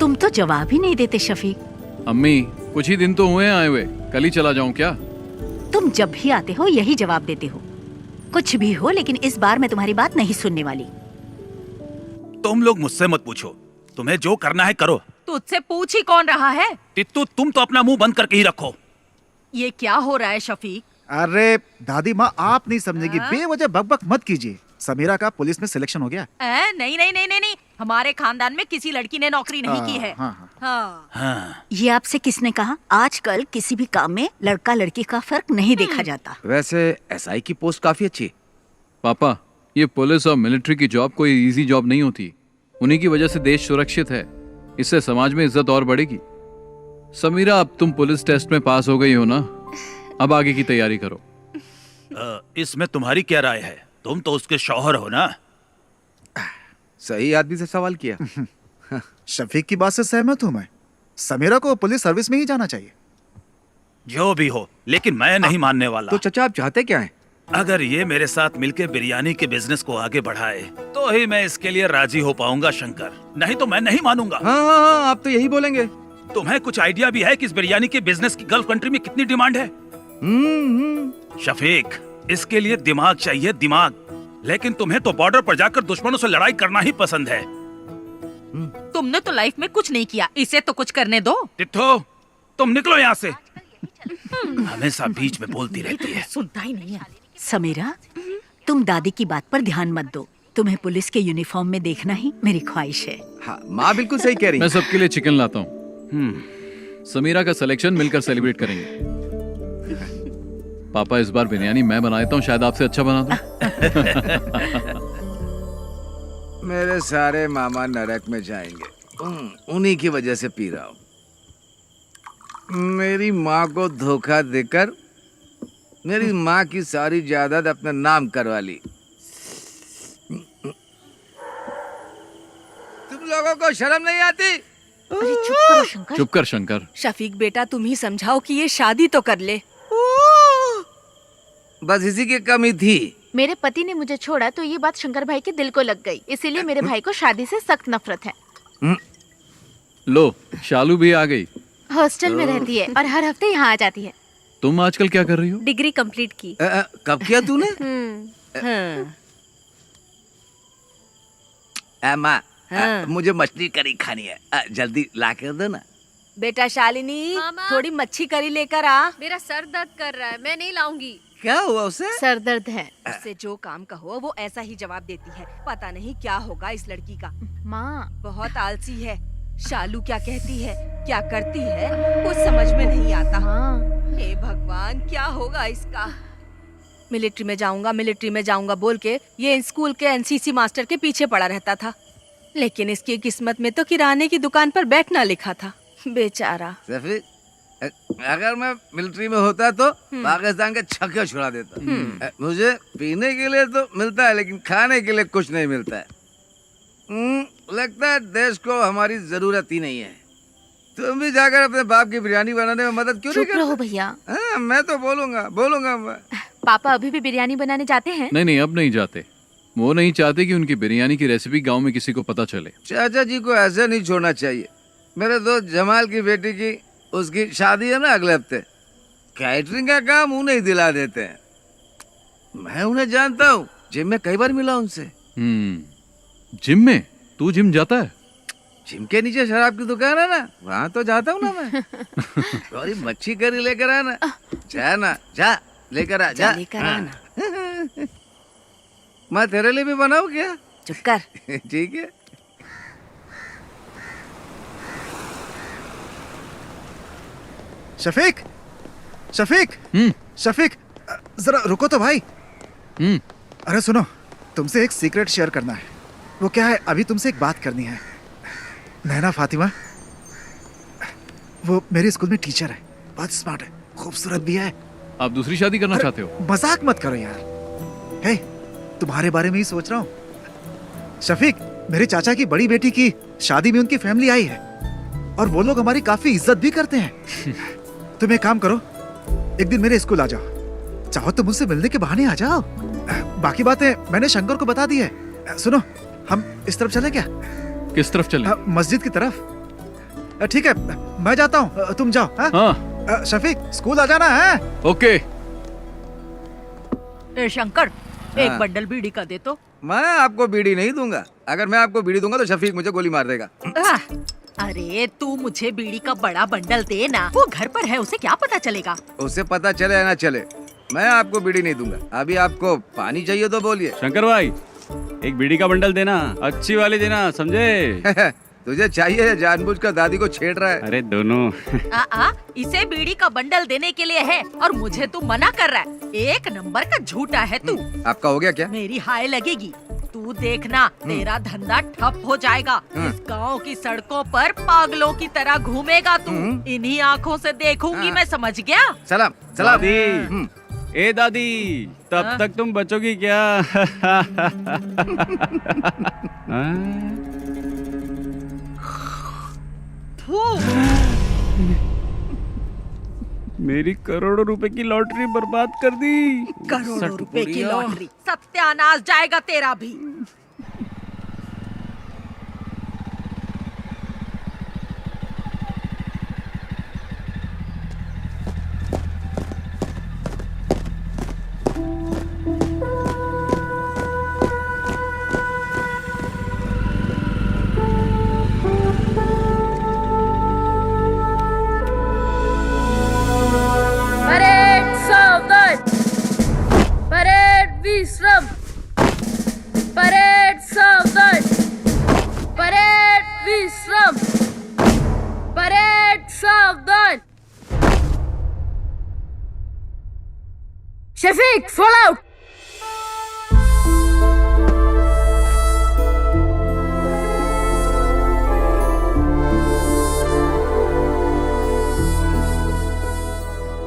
तुम तो जवाब ही नहीं देते शफीक। अम्मी कुछ ही दिन तो हुए हैं आए हुए, कल ही चला जाऊं क्या? तुम जब भी आते हो यही जवाब देते हो। कुछ भी हो, लेकिन इस बार मैं तुम्हारी बात नहीं सुनने वाली। तुम लोग मुझसे मत पूछो, तुम्हें जो करना है करो। तुझसे पूछ ही कौन रहा है? तित्तू तुम तो अपना मुंह बंद करके ही रखो। ये क्या हो रहा है शफीक? अरे दादी माँ, आप नहीं समझेगी, बेवजह बकबक मत कीजिए। समीरा का पुलिस में सिलेक्शन हो गया। नहीं नहीं नहीं नहीं नहीं, हमारे खानदान में किसी लड़की ने नौकरी नहीं की है। हाँ। ये आपसे किसने कहा? आजकल किसी भी काम में लड़का लड़की का फर्क नहीं देखा जाता। वैसे एसआई की पोस्ट काफी अच्छी है। पापा, ये पुलिस और मिलिट्री की जॉब कोई इजी जॉब नहीं होती। उन्हीं की वजह से देश सुरक्षित है, इससे समाज में इज्जत और बढ़ेगी। समीरा, अब तुम पुलिस टेस्ट में पास हो गई हो ना, अब आगे की तैयारी करो। इसमें तुम्हारी क्या राय है? तुम तो उसके शौहर हो ना। सही आदमी से सवाल किया। शफीक की बात से सहमत हूँ मैं। समीरा को पुलिस सर्विस में ही जाना चाहिए। जो भी हो, लेकिन मैं नहीं मानने वाला। तो चचा आप चाहते क्या हैं? अगर ये मेरे साथ मिलके बिरयानी के बिजनेस को आगे बढ़ाए तो ही मैं इसके लिए राजी हो पाऊंगा शंकर, नहीं तो मैं नहीं मानूंगा। हाँ, आप तो यही बोलेंगे। तुम्हें कुछ आइडिया भी है कि इस बिरयानी के बिजनेस की गल्फ कंट्री में कितनी डिमांड है? शफीक, इसके लिए दिमाग चाहिए, दिमाग। लेकिन तुम्हें तो बॉर्डर पर जाकर दुश्मनों से लड़ाई करना ही पसंद है। तुमने तो लाइफ में कुछ नहीं किया, इसे तो कुछ करने दो। तित्थो, तुम निकलो यहाँ से। हमेशा बीच में बोलती रहती है। सुनता ही नहीं है। समीरा, तुम दादी की बात पर ध्यान मत दो। तुम्हें पुलिस के यूनिफॉर्म में देखना ही मेरी ख्वाहिश है। हाँ, माँ बिल्कुल सही कह रही है। मैं सबके लिए चिकन लाता हूँ। समीरा का सिलेक्शन मिलकर सेलिब्रेट करेंगे। पापा, इस बार बिरयानी मैं बना देता हूँ, शायद आपसे अच्छा बना दूं। मेरे सारे मामा नरक में जाएंगे, उन्हीं की वजह से पी रहा हूँ। मेरी माँ को धोखा देकर मेरी माँ की सारी जायदाद अपने नाम करवा ली। तुम लोगों को शर्म नहीं आती? अरे चुप करो शंकर। चुप कर शंकर। शफीक बेटा, तुम ही समझाओ कि ये शादी तो कर ले। बस इसी की कमी थी। मेरे पति ने मुझे छोड़ा तो ये बात शंकर भाई के दिल को लग गई, इसीलिए मेरे भाई को शादी से सख्त नफरत है। लो, शालू भी आ गई। हॉस्टल में रहती है और हर हफ्ते यहाँ आ जाती है। तुम आजकल क्या कर रही हो? डिग्री कंप्लीट की। कब किया तूने? माँ, मुझे मछली करी खानी है, जल्दी ला कर दो ना। बेटा शालिनी, थोड़ी मच्छी करी लेकर आ। मेरा सर दर्द कर रहा है, मैं नहीं लाऊंगी। क्या हुआ उसे? सर दर्द है। उससे जो काम कहो वो ऐसा ही जवाब देती है। पता नहीं क्या होगा इस लड़की का। माँ, बहुत आलसी है। शालू क्या कहती है, क्या करती है, कुछ समझ में नहीं आता। हे भगवान, क्या होगा इसका। मिलिट्री में जाऊंगा बोल के ये स्कूल के एनसीसी मास्टर के पीछे पड़ा रहता था, लेकिन इसकी किस्मत में तो किराने की दुकान पर बैठना लिखा था। बेचारा। अगर मैं मिलिट्री में होता तो पाकिस्तान के छक्के छुड़ा देता। मुझे पीने के लिए तो मिलता है, लेकिन खाने के लिए कुछ नहीं मिलता है। लगता है देश को हमारी जरूरत ही नहीं है। तुम भी जाकर अपने बाप की बिरयानी बनाने में मदद क्यों नहीं करते? चुप रहो भैया। मैं तो बोलूंगा मैं। पापा अभी भी बिरयानी बनाने जाते हैं? नहीं, अब नहीं जाते। वो नहीं चाहते कि उनकी बिरयानी की रेसिपी गांव में किसी को पता चले। चाचा जी को ऐसे नहीं छोड़ना चाहिए। मेरे दोस्त जमाल की बेटी की उसकी शादी है ना अगले हफ्ते। कैटरिंग का काम उन्हें ही दिला देते हैं। मैं उन्हें जानता हूँ, जिम में कई बार मिला उनसे। जिम में? तू जिम जाता है? जिम के नीचे शराब की दुकान है ना, वहाँ तो जाता हूँ ना मैं। थोड़ी मच्छी करी लेकर आना। जा लेकर आ जा। मैं तेरे लिए भी बनाऊँ क्या? चुप कर। ठीक है। शफीक, शफीक, जरा रुको तो भाई। अरे सुनो, तुमसे एक सीक्रेट शेयर करना है। वो क्या है, अभी तुमसे एक बात करनी है। नैना फातिमा, वो मेरे स्कूल में टीचर है, बहुत स्मार्ट है, खूबसूरत भी है। आप दूसरी शादी करना चाहते हो? मजाक मत करो यार। हे, तुम्हारे बारे में ही सोच रहा हूँ। शफीक, मेरे चाचा की बड़ी बेटी की शादी में उनकी फैमिली आई है और वो लोग हमारी काफी इज्जत भी करते हैं। तुम एक काम करो, एक दिन मेरे स्कूल आ जाओ। चाहो तो मुझसे मिलने के बहाने आ जाओ। बाकी बातें मैंने शंकर को बता दी है। सुनो, हम इस तरफ चले क्या? किस तरफ चले? मस्जिद की तरफ। ठीक है, मैं जाता हूँ, तुम जाओ। हाँ? हाँ शफीक, स्कूल आ जाना है। ओके। ए शंकर, एक हाँ। बंडल बीड़ी का दे तो। मैं आपको बीड़ी नहीं दूंगा। अगर मैं आपको बीड़ी दूंगा तो शफीक मुझे गोली मार देगा। अरे तू मुझे बीड़ी का बड़ा बंडल दे ना, वो घर पर है, उसे क्या पता चलेगा। उसे पता चले या ना चले, मैं आपको बीड़ी नहीं दूंगा। अभी आपको पानी चाहिए तो बोलिए। शंकर भाई, एक बीड़ी का बंडल देना, अच्छी वाली देना, समझे? तुझे चाहिए या जानबूझकर दादी को छेड़ रहा है? अरे दोनों। इसे बीड़ी का बंडल देने के लिए है और मुझे तू मना कर रहा है। एक नंबर का झूठा है तू। आपका हो गया क्या? मेरी हाय लगेगी। तू देखना, तेरा धंधा ठप हो जाएगा। इस गांव की सड़कों पर पागलों की तरह घूमेगा तू। इन्हीं आँखों से देखूंगी मैं, समझ गया? सलाम सलाम। दादी, ए दादी, तब तक तुम बचोगी क्या? मेरी करोड़ों रुपए की लॉटरी बर्बाद कर दी। करोड़ों रुपए की लॉटरी, सत्यानाश जाएगा तेरा भी। परेड सावधान, परेड विश्राम, परेड सावधान, परेड विश्राम, परेड सावधान। Shafiq, fall out.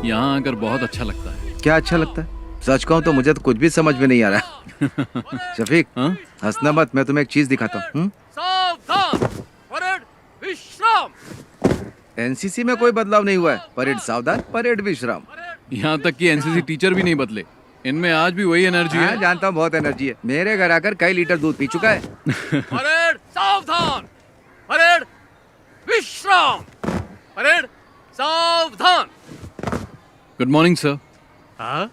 यहाँ आकर बहुत अच्छा लगता है। क्या अच्छा लगता है? सच कहूँ तो मुझे तो कुछ भी समझ में नहीं आ रहा। शफीक, हंसना मत, मैं तुम्हें एक चीज दिखाता हूँ। सावधान, परेड विश्राम। एनसीसी में कोई बदलाव नहीं हुआ है। परेड सावधान, परेड विश्राम। यहाँ तक कि एनसीसी टीचर भी नहीं बदले, इनमें आज भी वही एनर्जी है। जानता हूँ, बहुत एनर्जी है। मेरे घर आकर कई लीटर दूध पी चुका है। परेड सावधान, परेड विश्राम, परेड सावधान। Good morning sir. हाँ?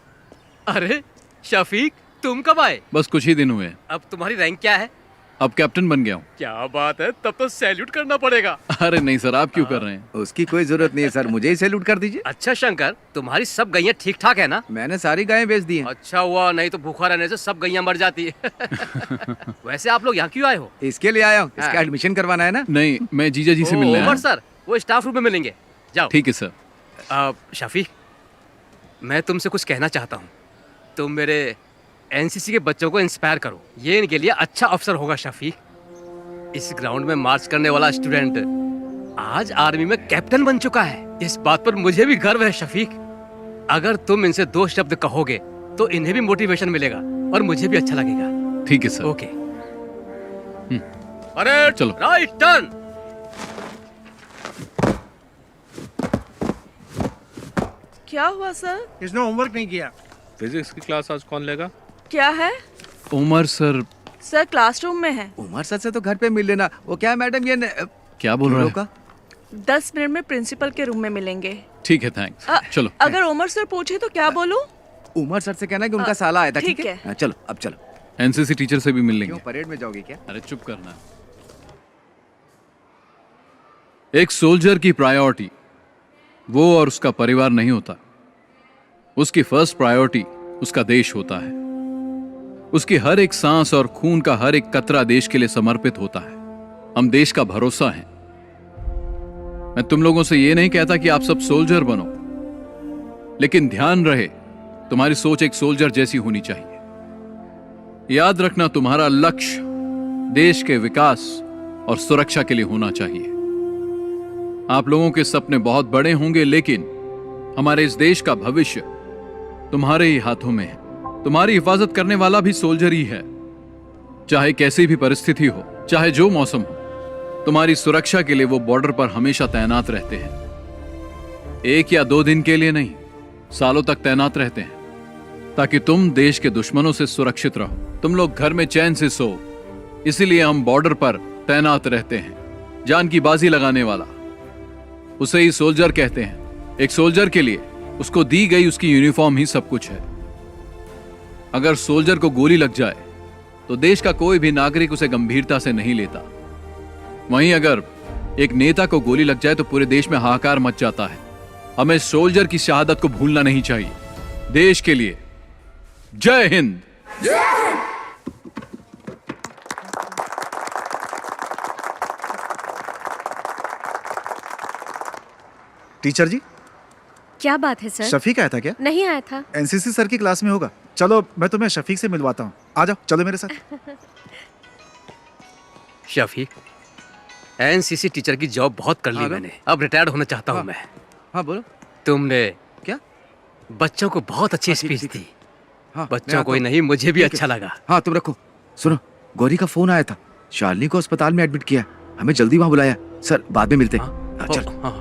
अरे शफीक, तुम कब आए? बस कुछ ही दिन हुए हैं। अब तुम्हारी रैंक क्या है? अब कैप्टन बन गया हूँ। क्या बात है, तब तो सैल्यूट करना पड़ेगा। अरे नहीं सर, आप क्यों कर रहे हैं? उसकी कोई जरूरत नहीं है सर, मुझे ही सैल्यूट कर दीजिए। अच्छा शंकर, तुम्हारी सब गैया ठीक ठाक है ना? मैंने सारी गायें बेच दी हैं। अच्छा हुआ, नहीं तो भूखा रहने से सब गैया मर जाती है। वैसे आप लोग यहाँ क्यों आए हो? इसके लिए आया हूँ, इसका एडमिशन करवाना है ना। नहीं, मैं जीजा जी से मिलने आया हूँ। सर, वो स्टाफ रूम में मिलेंगे, जाओ। ठीक है सर। शफीक, मैं तुमसे कुछ कहना चाहता हूँ। तुम मेरे एनसीसी के बच्चों को इंस्पायर करो, ये इनके लिए अच्छा अवसर होगा। शफीक, इस ग्राउंड में मार्च करने वाला स्टूडेंट आज आर्मी में कैप्टन बन चुका है। इस बात पर मुझे भी गर्व है शफीक। अगर तुम इनसे 2 शब्द कहोगे तो इन्हें भी मोटिवेशन मिलेगा और मुझे भी अच्छा लगेगा। ठीक है सर। ओके। अरे चलो। Right turn. क्या हुआ सर? इसने होमवर्क नहीं किया। फिजिक्स की क्लास आज कौन लेगा? क्या है? उमर सर। सर क्लासरूम में है। उमर सर से तो घर पे मिल लेना। वो क्या मैडम, ये क्या बोल रहे हैं? 10 मिनट में प्रिंसिपल के रूम में मिलेंगे। ठीक है, थैंक्स। चलो। अगर उमर सर पूछे तो क्या बोलूं? उमर सर से कहना कि उनका साला आया था। ठीक है? हाँ, चलो अब चलो। एनसीसी टीचर से भी मिल लेंगे। क्यों, परेड में जाओगे क्या? अरे चुप करना। एक सोल्जर की प्रायोरिटी वो और उसका परिवार नहीं होता। उसकी फर्स्ट प्रायोरिटी उसका देश होता है। उसकी हर एक सांस और खून का हर एक कतरा देश के लिए समर्पित होता है। हम देश का भरोसा हैं। मैं तुम लोगों से ये नहीं कहता कि आप सब सोल्जर बनो, लेकिन ध्यान रहे तुम्हारी सोच एक सोल्जर जैसी होनी चाहिए। याद रखना, तुम्हारा लक्ष्य देश के विकास और सुरक्षा के लिए होना चाहिए। आप लोगों के सपने बहुत बड़े होंगे, लेकिन हमारे इस देश का भविष्य तुम्हारे ही हाथों में है। तुम्हारी हिफाजत करने वाला भी सोल्जर ही है। चाहे कैसी भी परिस्थिति हो, चाहे जो मौसम हो, तुम्हारी सुरक्षा के लिए वो बॉर्डर पर हमेशा तैनात रहते हैं। 1 या 2 दिन के लिए नहीं, सालों तक तैनात रहते हैं, ताकि तुम देश के दुश्मनों से सुरक्षित रहो, तुम लोग घर में चैन से सो। इसीलिए हम बॉर्डर पर तैनात रहते हैं। जान की बाजी लगाने वाला उसे ही सोल्जर कहते हैं। एक सोल्जर के लिए उसको दी गई उसकी यूनिफॉर्म ही सब कुछ है। अगर सोल्जर को गोली लग जाए तो देश का कोई भी नागरिक उसे गंभीरता से नहीं लेता। वहीं अगर एक नेता को गोली लग जाए तो पूरे देश में हाहाकार मच जाता है। हमें सोल्जर की शहादत को भूलना नहीं चाहिए। देश के लिए जय हिंद। टीचर जी, क्या बात है सर? शफीक आया था क्या? नहीं आया था। एनसीसी सर की क्लास में होगा। चलो मैं तुम्हें शफीक से मिलवाता हूँ। आ जाओ, चलो मेरे साथ। शफीक, एनसीसी टीचर की जॉब बहुत कर ली मैंने, अब रिटायर्ड होना चाहता हूँ मैं। हाँ बोलो। तुमने क्या? बच्चों को बहुत अच्छी स्पीच दी। हाँ, बच्चों को ही नहीं, मुझे भी अच्छा लगा। हाँ तुम रखो। सुनो, गौरी का फोन आया था। शालिनी को अस्पताल में एडमिट किया, हमें जल्दी वहाँ बुलाया। सर बाद में मिलते हैं। चल। हाँ।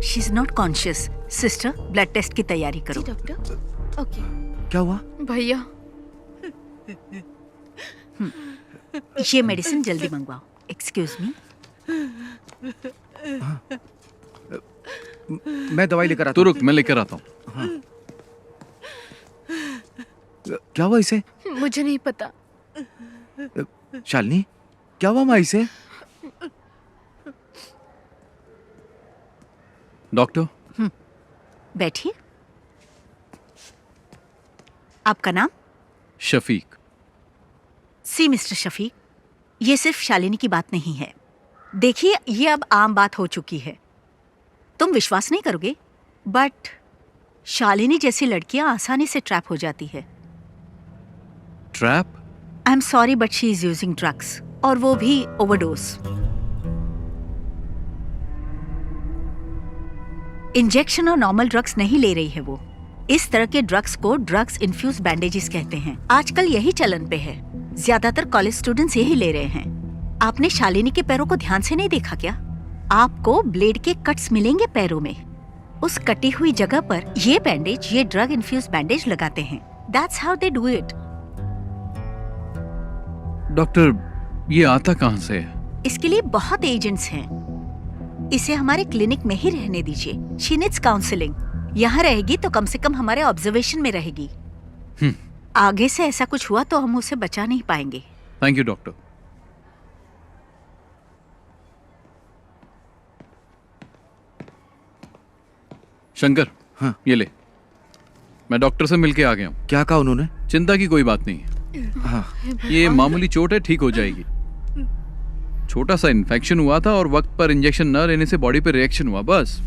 She is not conscious. Sister, blood test की तैयारी करो। डॉक्टर। ओके। क्या हुआ? भैया, ये मेडिसिन जल्दी मंगवाओ। Excuse me. मैं दवाई लेकर आता तू हूँ। रुक, मैं लेकर आता हूँ। हाँ। क्या हुआ इसे? मुझे नहीं पता। शालिनी, क्या हुआ माँ इसे? डॉक्टर। बैठिए। आपका नाम? शफीक। सी मिस्टर शफीक, ये सिर्फ शालिनी की बात नहीं है। देखिए, ये अब आम बात हो चुकी है। तुम विश्वास नहीं करोगे, बट शालिनी जैसी लड़कियां आसानी से ट्रैप हो जाती है। Trap? I am sorry but she is using drugs, और वो भी ओवरडोज। इंजेक्शन और नॉर्मल ड्रग्स नहीं ले रही है वो। इस तरह के ड्रग्स को ड्रग्स इन्फ्यूज बैंडेजेस कहते हैं। आजकल यही चलन पे है। ज्यादातर कॉलेज स्टूडेंट्स यही ले रहे हैं। आपने शालिनी के पैरों को ध्यान से नहीं देखा क्या? आपको ब्लेड के कट्स मिलेंगे पैरों में। उस कटी हुई जगह पर ये बैंडेज, ये ड्रग इन्फ्यूज बैंडेज लगाते हैं। That's how they do it. Doctor, ये आता कहाँ से है? इसके लिए बहुत एजेंट्स हैं। इसे हमारे क्लिनिक में ही रहने दीजिए। She needs counselling. यहाँ रहेगी तो कम से कम हमारे ऑब्जर्वेशन में रहेगी। आगे से ऐसा कुछ हुआ तो हम उसे बचा नहीं पाएंगे। Thank you doctor. शंकर, हाँ ये ले। मैं डॉक्टर से मिलके आ गया हूँ। क्या कहा उन्होंने? चिंता की कोई बात नहीं है। हाँ। ये मामूली चोट है, ठीक हो जाएगी। छोटा सा इन्फेक्शन हुआ था और वक्त पर इंजेक्शन न लेने से बॉडी पे रिएक्शन हुआ, बस।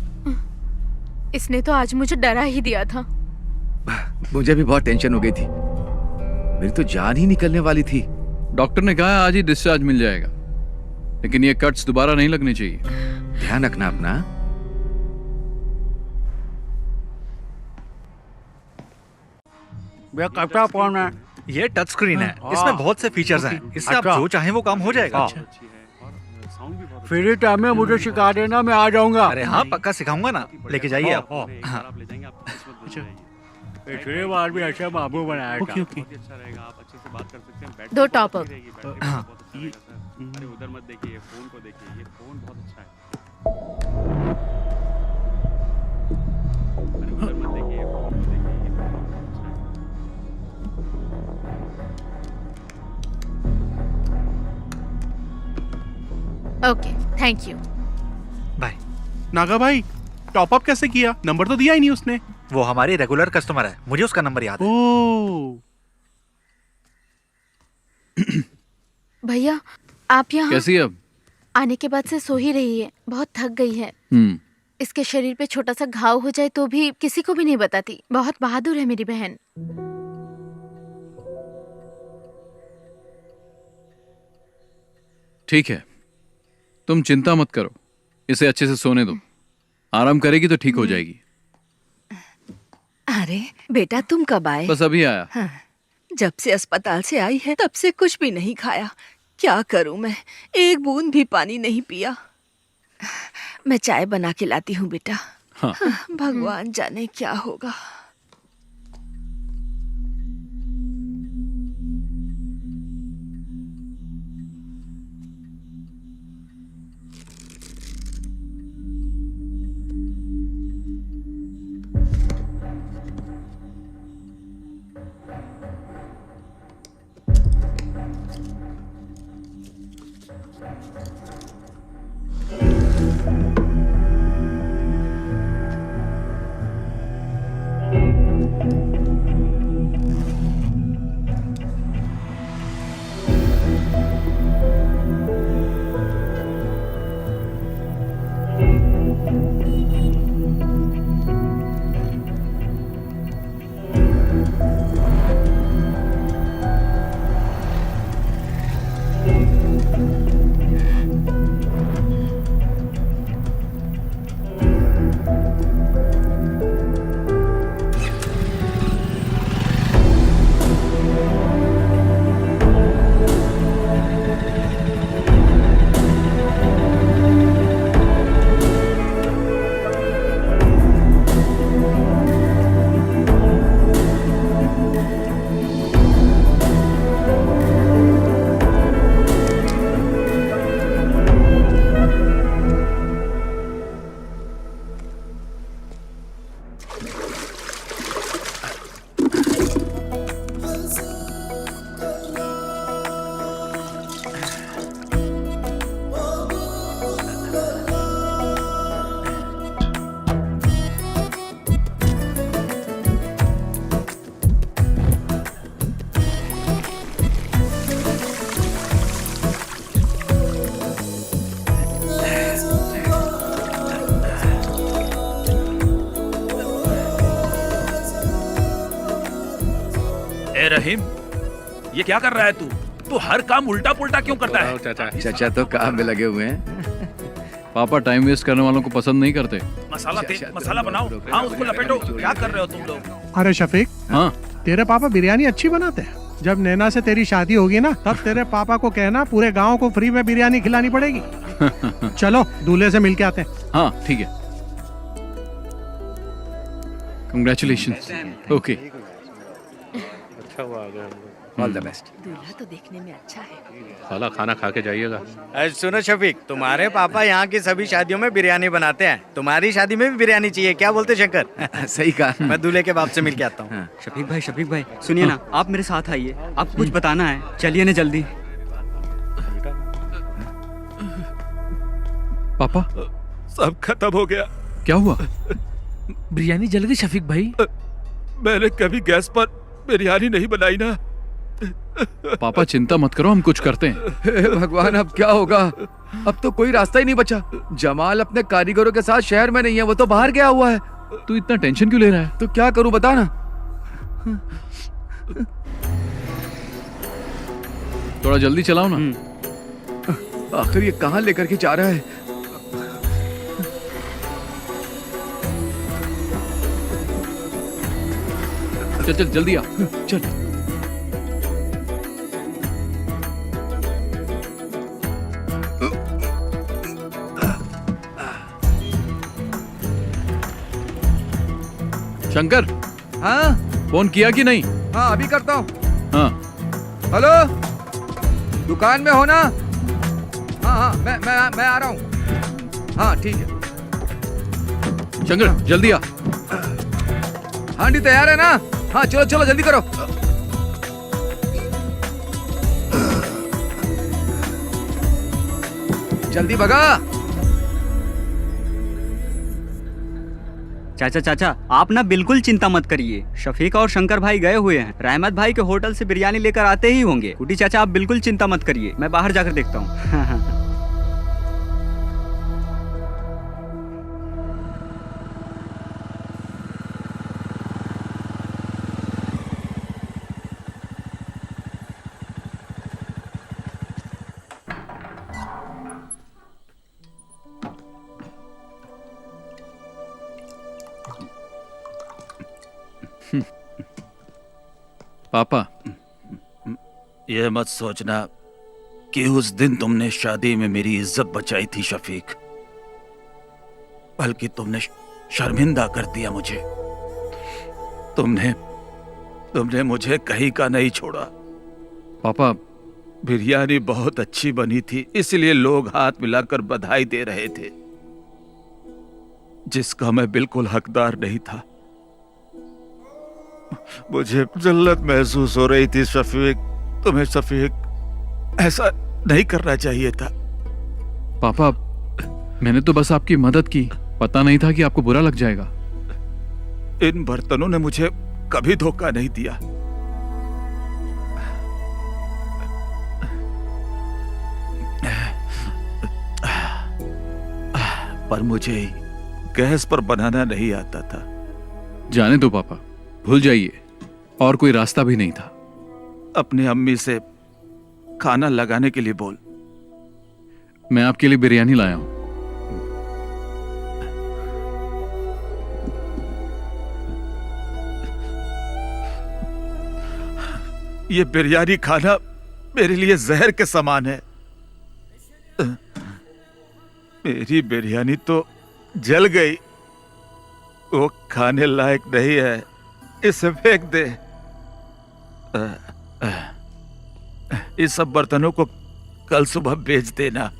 इसने तो आज मुझे डरा ही दिया था। मुझे भी बहुत टेंशन हो गई थी। मेरी तो जान ही निकलने वाली थी। डॉक्टर ने कहा आज ही डिस्चार्ज मिल जाएगा, लेकिन ये कट्स दोबारा नहीं लगने चाहिए। ध्यान रखना अपना। भैया कैप्टा फोन है। ये टच स्क्रीन है, इसमें बहुत से फीचर्स हैं। इससे आप जो चाहें वो काम हो जाएगा। फ्री टाइम में मुझे सिखा देना, मैं आ जाऊंगा। अरे हाँ, पक्का सिखाऊंगा ना। लेके जाइए आप। पिछली बार भी ऐसे बाबू बनाया था। अच्छा रहेगा, आप अच्छे से बात कर सकते हैं। 2 टॉप अप। अरे उधर मत देखिए, फोन को देखिए। ये फोन बहुत अच्छा है। अरे उधर मत देखिए, फोन को देखिए। ये फोन बहुत अच्छा है। Okay, thank you. Bye. Naga भाई, टॉप अप कैसे किया? नंबर तो दिया ही नहीं उसने। वो हमारी रेगुलर कस्टमर है, मुझे उसका नंबर याद है। ओह। भैया, आप यहाँ कैसी है अब? आने के बाद से सो ही रही है। बहुत थक गई है। इसके शरीर पे छोटा सा घाव हो जाए तो भी किसी को भी नहीं बताती। बहुत बहादुर है मेरी बहन। ठीक है, तुम चिंता मत करो। इसे अच्छे से सोने दो। आराम करेगी तो ठीक हो जाएगी। अरे बेटा, तुम कब आए? बस अभी आया। हाँ, जब से अस्पताल से आई है तब से कुछ भी नहीं खाया। क्या करूं मैं, एक बूंद भी पानी नहीं पिया। मैं चाय बना के लाती हूँ बेटा। हाँ। भगवान जाने क्या होगा। ए रहीम, ये क्या कर रहा है तू? तू हर काम उल्टा पुल्टा क्यों करता है? चाचा तो काम में लगे हुए हैं। पापा टाइम वेस्ट करने वालों को पसंद नहीं करते। मसाला बनाओ। हाँ, उसको लपेटो। क्या कर रहे हो तुम लोग? अरे शफीक, हाँ तेरे पापा बिरयानी अच्छी बनाते हैं। जब नैना से तेरी शादी होगी ना, तब तेरे पापा को कहना पूरे गांव को फ्री में बिरयानी खिलानी पड़ेगी। चलो दूल्हे से मिलके आते हैं। हाँ ठीक है। कंग्रेचुलेशन। ओके, अच्छा हुआ आ गए हम लोग। All the best. दूल्हा तो देखने में अच्छा है। साला खाना खा के जाइएगा। सुनो शफीक, तुम्हारे पापा यहाँ की सभी शादियों में बिरयानी बनाते हैं। तुम्हारी शादी में भी बिरयानी चाहिए, क्या बोलते शंकर? सही कहा। मैं दूल्हे के बाप से मिल के आता हूँ। शफीक भाई सुनिए ना, आप मेरे साथ आइए, आपको कुछ बताना है। चलिए ना जल्दी। पापा सब खत्म हो गया। क्या हुआ? बिरयानी जल गई शफीक भाई। मैंने कभी गैस पर बिरयानी नहीं बनाई ना। पापा चिंता मत करो, हम कुछ करते हैं। हे भगवान, अब क्या होगा? अब तो कोई रास्ता ही नहीं बचा। जमाल अपने कारीगरों के साथ शहर में नहीं है, वो तो बाहर गया हुआ है। तू इतना टेंशन क्यों ले रहा है? तो क्या करूं बता ना। थोड़ा जल्दी चलाओ ना। आखिर ये कहाँ लेकर के जा रहा है? चल चल जल्दी आ। चल। शंकर, हाँ फोन किया कि नहीं? हाँ अभी करता हूँ। हाँ हेलो, दुकान में हो ना? हाँ हाँ मैं आ रहा हूँ। हाँ ठीक है। शंकर जल्दी आ। हांडी तैयार है ना? हाँ चलो चलो जल्दी करो। जल्दी भगा। चाचा आप ना बिल्कुल चिंता मत करिए। शफीक और शंकर भाई गए हुए हैं, रहमत भाई के होटल से बिरयानी लेकर आते ही होंगे। कुटी चाचा आप बिल्कुल चिंता मत करिए, मैं बाहर जाकर देखता हूँ। पापा ये मत सोचना कि उस दिन तुमने शादी में मेरी इज्जत बचाई थी शफीक, बल्कि तुमने शर्मिंदा कर दिया मुझे। तुमने मुझे कहीं का नहीं छोड़ा। पापा, बिरयानी बहुत अच्छी बनी थी, इसलिए लोग हाथ मिलाकर बधाई दे रहे थे, जिसका मैं बिल्कुल हकदार नहीं था। मुझे जिल्लत महसूस हो रही थी शफीक। तुम्हें शफीक ऐसा नहीं करना चाहिए था। पापा, मैंने तो बस आपकी मदद की, पता नहीं था कि आपको बुरा लग जाएगा। इन बर्तनों ने मुझे कभी धोखा नहीं दिया। पर मुझे गैस पर बनाना नहीं आता था। जाने दो पापा, भूल जाइए, और कोई रास्ता भी नहीं था। अपनी अम्मी से खाना लगाने के लिए बोल। मैं आपके लिए बिरयानी लाया हूं। ये बिरयानी खाना मेरे लिए जहर के समान है। मेरी बिरयानी तो जल गई, वो खाने लायक नहीं है, इसे फेंक दे। इस सब बर्तनों को कल सुबह बेच देना।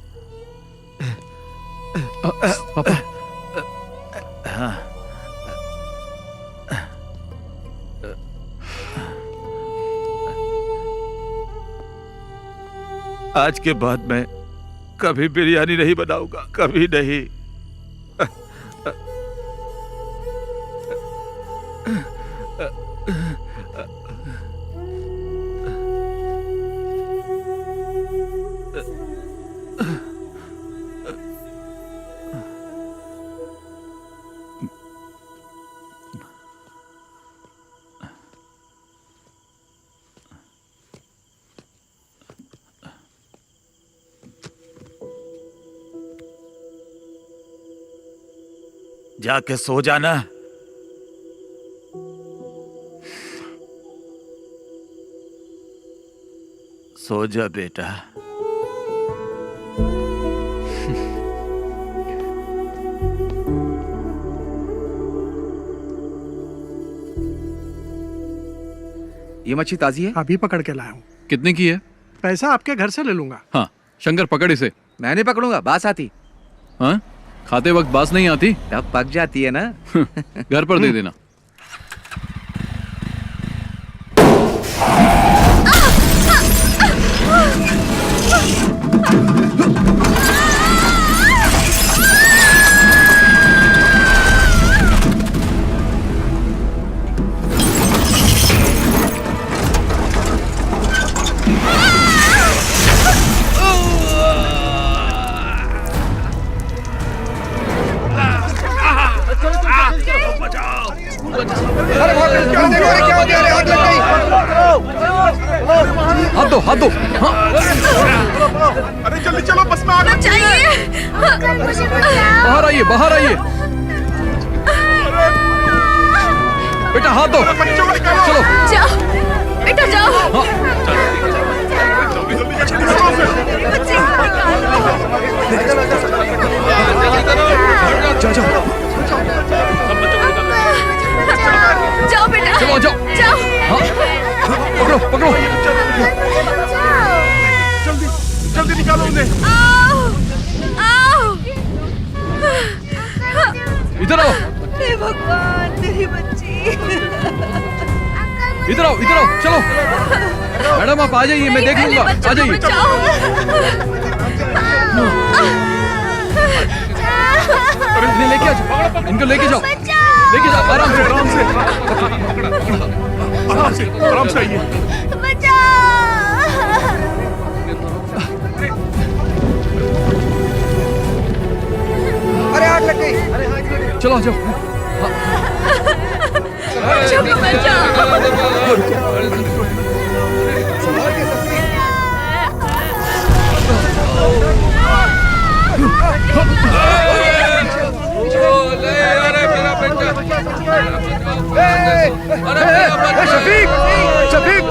पापा, हाँ। आज के बाद मैं कभी बिरयानी नहीं बनाऊंगा, कभी नहीं। जाके सो जाना। सो जा बेटा। ये मच्छी ताजी है? अभी पकड़ के लाया हूँ। कितने की है? पैसा आपके घर से ले लूंगा। हाँ, शंकर पकड़ इसे। मैं नहीं पकड़ूंगा, बास आती। हाँ, खाते वक्त बास नहीं आती? तब पक जाती है ना। घर पर दे देना। हाथ दो, हाथ दो। अरे जल्दी चलो, बस में आग लग गई है। बाहर आइए, बाहर आइए। बेटा हाथ दो। चलो जाओ बेटा, जाओ। जाओ बेटा, चलो जाओ, जाओ। पकड़ो पकड़ो। जल्दी जल्दी निकालो उन्हें। इधर आओ। हे भगवान, मेरी बच्ची। इधर आओ, इधर आओ, चलो। मैडम आप आ जाइए, मैं देख लूंगा। आ जाइए। इन्हें लेके आ जाओ, इनको लेके जाओ, लेके जाओ। आराम से, आराम से, आराम से, आराम से आइए। अरे आग लग गई। चलो आ जाओ। शफीक, शफीक।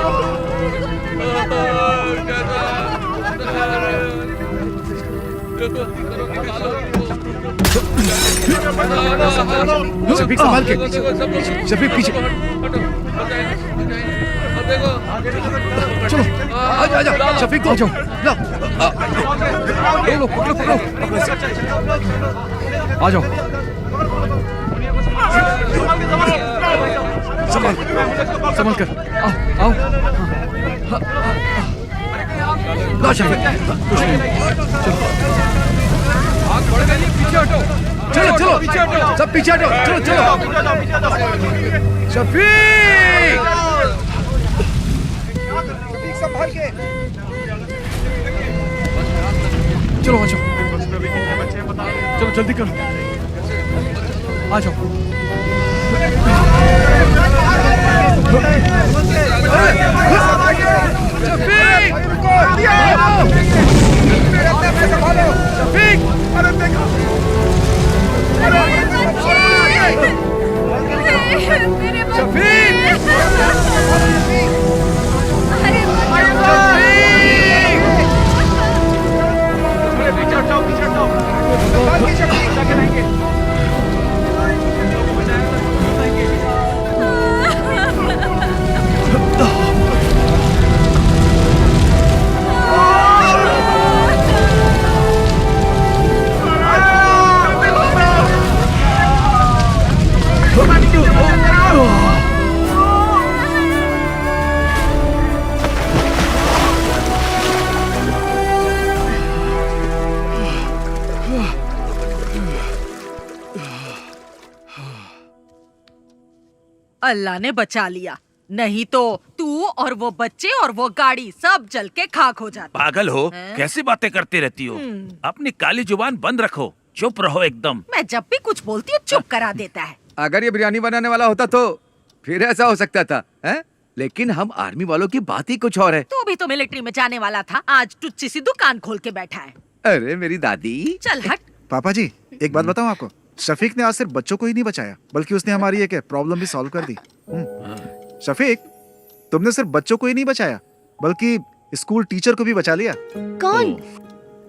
शफीक संभाल के, शफीक पीछे। चलो आजा, शफीक को आ जाओ। लो पकड़ो, आ जाओ। संभाल कर, आओ। लो शफीक, कुछ नहीं, चलो। आग बढ़ गई, पीछे हटो। चलो, सब पीछे हटो, चलो। शफीक संभाल के, चलो आ जाओ। चलो जल्दी करो, आ जाओ। शफीक, अरे देखो, अल्लाह ने बचा लिया, नहीं तो तू और वो बच्चे और वो गाड़ी सब जल के खाक हो जाते। पागल हो, कैसी बातें करती रहती हो? अपनी काली जुबान बंद रखो, चुप रहो एकदम। मैं जब भी कुछ बोलती हूँ चुप करा देता है। अगर ये बिरयानी बनाने वाला होता तो फिर ऐसा हो सकता था, हैं? लेकिन हम आर्मी वालों की बात ही कुछ और है। तू भी तो मिलिट्री में जाने वाला था, आज टुच्ची सी दुकान खोल के बैठा है। अरे मेरी दादी, चल हट। पापा जी एक बात बताऊं आपको, शफीक ने आज सिर्फ बच्चों को ही नहीं बचाया बल्कि उसने हमारी एक प्रॉब्लम भी सॉल्व कर दी। शफीक, तुमने सिर्फ बच्चों को ही नहीं बचाया बल्कि स्कूल टीचर को भी बचा लिया। कौन?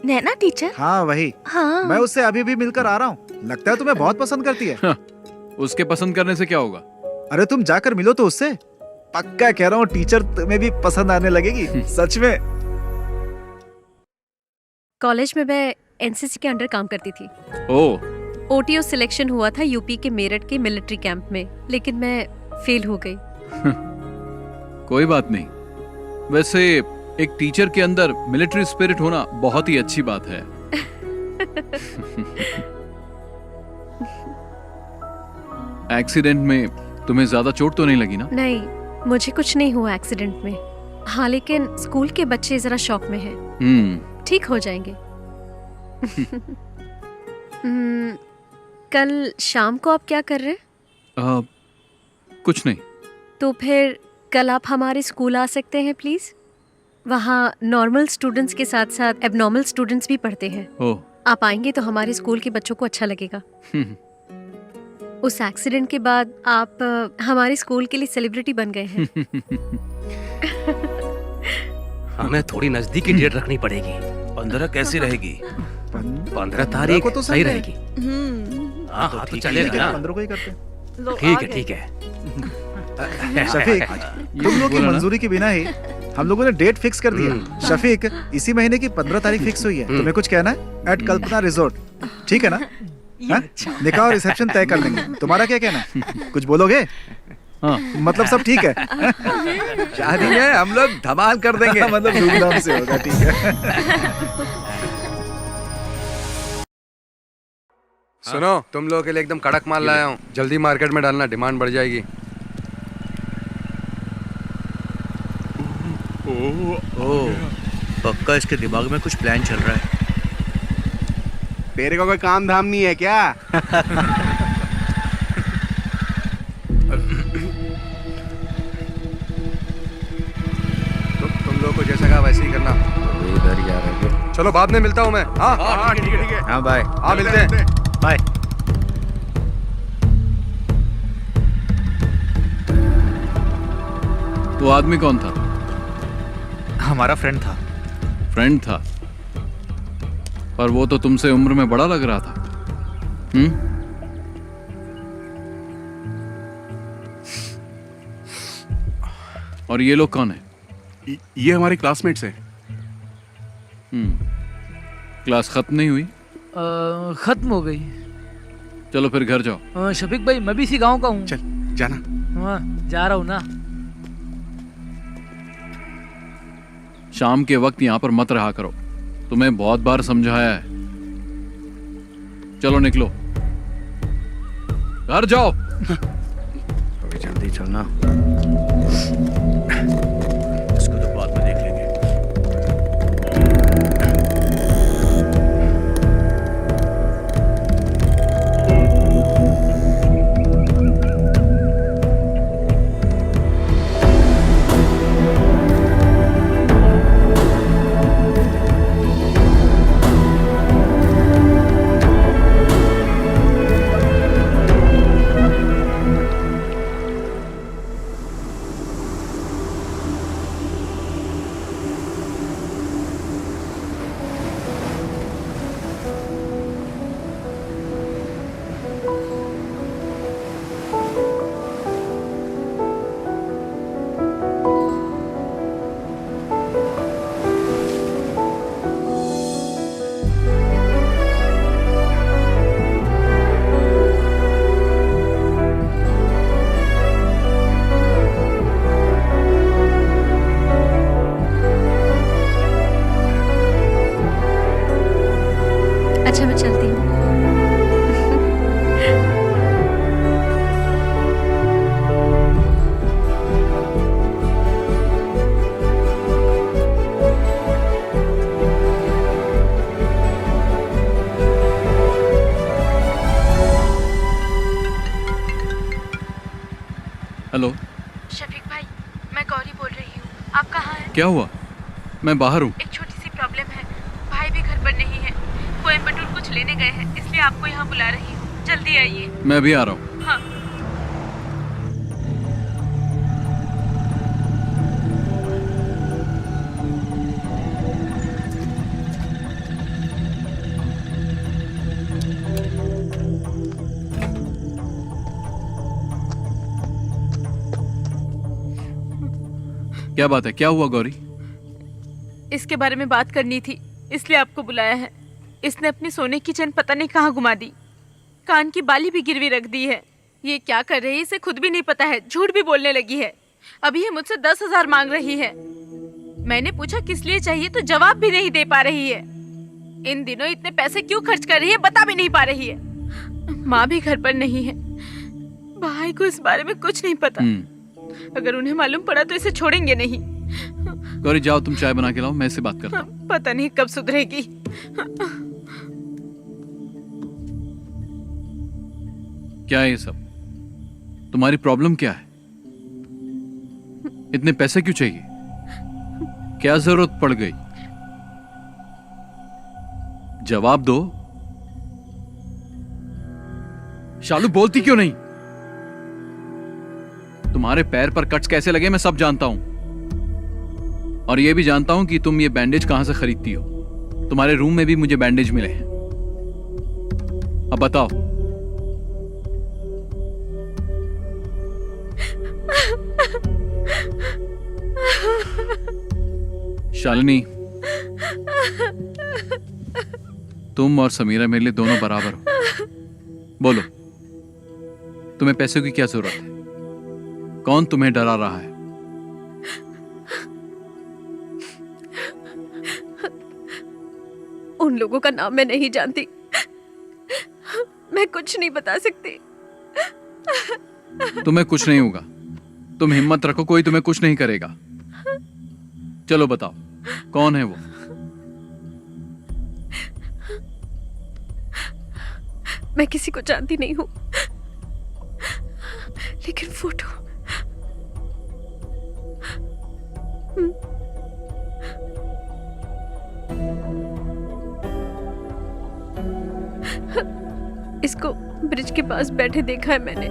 नैना टीचर? हाँ वही। हाँ। मैं उससे अभी भी मिलकर आ रहा हूँ, लगता है तुम्हें बहुत पसंद करती है। उसके पसंद करने से क्या होगा? अरे तुम जाकर मिलो तो उससे, पक्का कह रहा हूँ टीचर तुम्हें भी पसंद आने लगेगी। सच में। कॉलेज में मैं एनसीसी के अंडर काम करती थी। ओह। ओटीओ सिलेक्शन हुआ था यूपी के मेरठ के मिलिट्री कैंप में, लेकिन मैं फेल हो गई। कोई बात नहीं, वैसे एक टीचर के अंदर मिलिट्री स्पिरिट होना बहुत ही अच्छी बात है। एक्सीडेंट में तुम्हें ज्यादा चोट तो नहीं लगी ना? नहीं, मुझे कुछ नहीं हुआ एक्सीडेंट में। हाँ, लेकिन स्कूल के बच्चे जरा शॉक में हैं। ठीक हो जाएंगे। कल शाम को आप क्या कर रहे हैं? कुछ नहीं। तो फिर कल आप हमारे स्कूल आ सकते हैं प्लीज? वहाँ नॉर्मल स्टूडेंट्स के साथ साथ एबनॉर्मल स्टूडेंट्स भी पढ़ते हैं। आप आएंगे तो हमारे स्कूल के बच्चों को अच्छा लगेगा। उस एक्सीडेंट के बाद आप हमारे स्कूल के लिए सेलिब्रिटी बन गए हैं। हमें थोड़ी नजदीकी डेट रखनी पड़ेगी। 15 कैसी रहेगी? 15 तारीख तो सही रहेगी। हाँ तो तो चलेगा ना। 15 को ही करते हैं। ठीक है। शफीक, तुम लोग की मंजूरी के बिना ही हम लोगों ने डेट फिक्स कर दिया। शफीक, इसी महीने की 15 तारीख फिक्स हुई है। तुम्हें कुछ कहना है? एट कल्पना रिजॉर्ट, ठीक है ना? निकाह और रिसेप्शन तय कर लेंगे। तुम्हारा क्या कहना है? कुछ बोलोगे? हाँ। मतलब सब ठीक है? शादी में हम लोग धमाल कर देंगे। मतलब धूमधाम से होगा, ठीक है। सुनो, तुम लोगों के लिए एकदम कड़क माल लाया हूँ, जल्दी मार्केट में डालना, डिमांड बढ़ जाएगी। पक्का इसके दिमाग में कुछ प्लान चल रहा है। तेरे को कोई काम धाम नहीं है क्या? तुम लोगों को जैसा कहा वैसे ही करना। इधर ही आ रहे हैं। चलो बाद में मिलता हूँ मैं। हाँ ठीक है। हाँ बाय। हाँ मिलते हैं। बाय। वो आदमी कौन था? हमारा फ्रेंड था। फ्रेंड था? पर वो तो तुमसे उम्र में बड़ा लग रहा था। और ये लोग कौन है? ये हमारे क्लासमेट्स हैं। क्लास खत्म नहीं हुई? खत्म हो गई। चलो फिर घर जाओ। शफीक भाई मैं भी इसी गांव का हूँ। चल जाना। हाँ जा रहा हूँ ना। शाम के वक्त यहाँ पर मत रहा करो, तुम्हें बहुत बार समझाया है। चलो निकलो, घर जाओ। अभी जल्दी चलना, इसको तो बाद में देख लेंगे। अच्छा मैं चलती हूँ। हेलो शफीक भाई, मैं गौरी बोल रही हूँ। आप कहाँ हैं? क्या हुआ? मैं बाहर हूँ। एक छोटी सी प्रॉब्लम है, भाई भी घर पर नहीं है, कोयम्बटूर कुछ लेने गए हैं, इसलिए आपको यहाँ बुला रही हूँ, जल्दी आइए। मैं भी आ रहा हूँ। हाँ। क्या बात है? क्या हुआ गौरी? इसके बारे में बात करनी थी, इसलिए आपको बुलाया है। इसने अपनी सोने की चेन पता नहीं कहाँ घुमा दी, कान की बाली भी गिरवी रख दी है। ये क्या कर रही है इसे खुद भी नहीं पता है, झूठ भी बोलने लगी है। अभी ये मुझसे 10,000 मांग रही है। मैंने पूछा किस लिए चाहिए तो जवाब भी नहीं दे पा रही है। इन दिनों इतने पैसे क्यों खर्च कर रही है बता भी नहीं पा रही है। माँ भी घर पर नहीं है, भाई को इस बारे में कुछ नहीं पता। अगर उन्हें मालूम पड़ा तो इसे छोड़ेंगे नहीं। गौरी जाओ, तुम चाय बना के लाओ, मैं इससे बात करता हूँ। पता नहीं कब सुधरेगी। क्या है ये सब? तुम्हारी प्रॉब्लम क्या है? इतने पैसे क्यों चाहिए? क्या जरूरत पड़ गई? जवाब दो। शालू बोलती क्यों नहीं? तुम्हारे पैर पर कट्स कैसे लगे मैं सब जानता हूं, और यह भी जानता हूं कि तुम ये बैंडेज कहां से खरीदती हो। तुम्हारे रूम में भी मुझे बैंडेज मिले हैं। अब बताओ। शालिनी, तुम और समीरा मेरे लिए दोनों बराबर हो। बोलो, तुम्हें पैसों की क्या जरूरत है? कौन तुम्हें डरा रहा है? उन लोगों का नाम मैं नहीं जानती, मैं कुछ नहीं बता सकती। तुम्हें कुछ नहीं होगा, तुम हिम्मत रखो, कोई तुम्हें कुछ नहीं करेगा। चलो बताओ, कौन है वो? मैं किसी को जानती नहीं हूँ, लेकिन फोटो इसको ब्रिज के पास बैठे देखा है मैंने,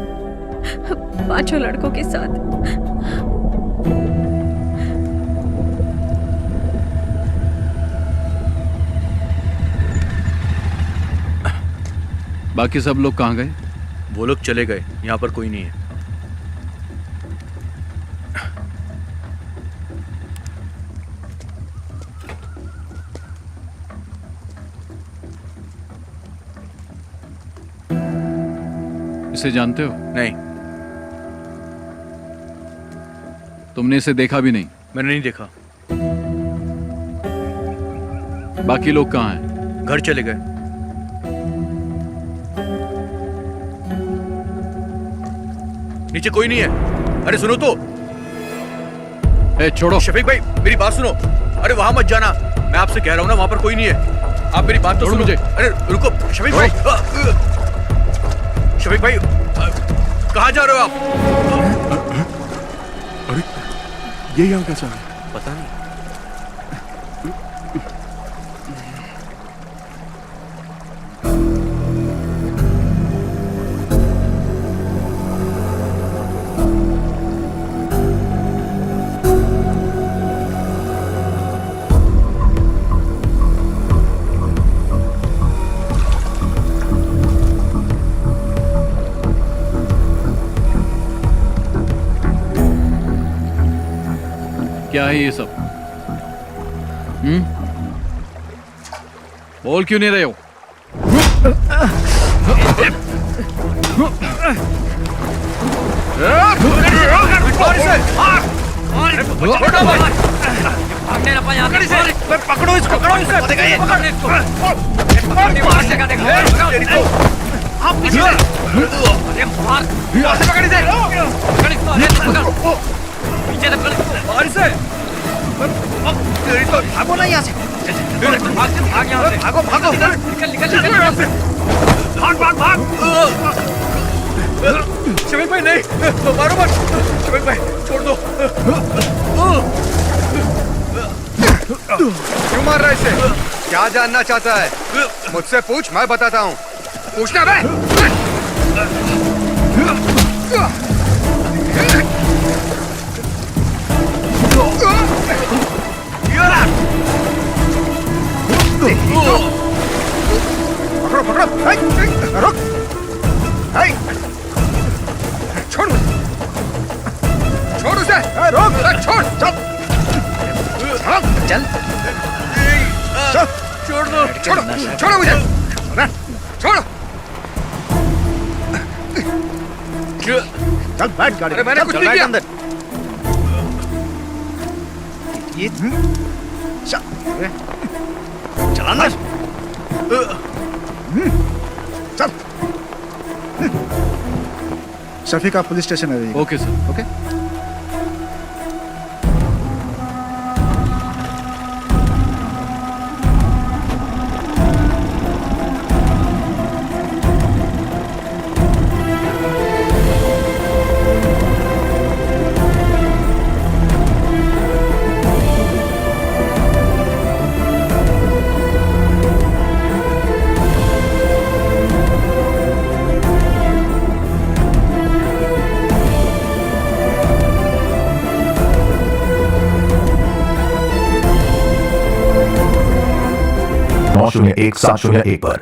5 लड़कों के साथ। बाकी सब लोग कहाँ गए? वो लोग चले गए, यहाँ पर कोई नहीं है। इसे जानते हो? नहीं। तुमने इसे देखा भी नहीं? मैंने नहीं देखा। बाकी लोग कहाँ हैं? घर चले गए। नीचे कोई नहीं है। अरे सुनो तो। छोड़ो। शफीक भाई मेरी बात सुनो। अरे वहां मत जाना, मैं आपसे कह रहा हूँ ना, वहां पर कोई नहीं है। आप मेरी बात तो सुनो मुझे। अरे रुको शफीक भाई। शफीक भाई कहाँ जा रहे हो आप? अरे ये यहाँ कैसा है? पता नहीं। क्या है ये सब? बोल क्यों नहीं रहे हो? पकड़ो इसको, पकड़ो भागो ना यहाँ से। भागो भागो, भाग। शफीक भाई नहीं, मारो मत। शफीक भाई छोड़ दो। क्यों मार रहा है इसे? क्या जानना चाहता है? मुझसे पूछ, मैं बताता हूँ। पूछना बे। पकड़ो पकड़ो, रुक। छोड़ उसे, रोक, छोड़, चल छोड़ दो, छोड़ो मुझे, छोड़ो। चल बैठ गाड़ी। अरे मैंने कुछ नहीं किया। अंदर ये चल अंदर। चल। शफीक आप पुलिस स्टेशन आ जाइए। Okay sir. ओके। शून्य 1-701 पर।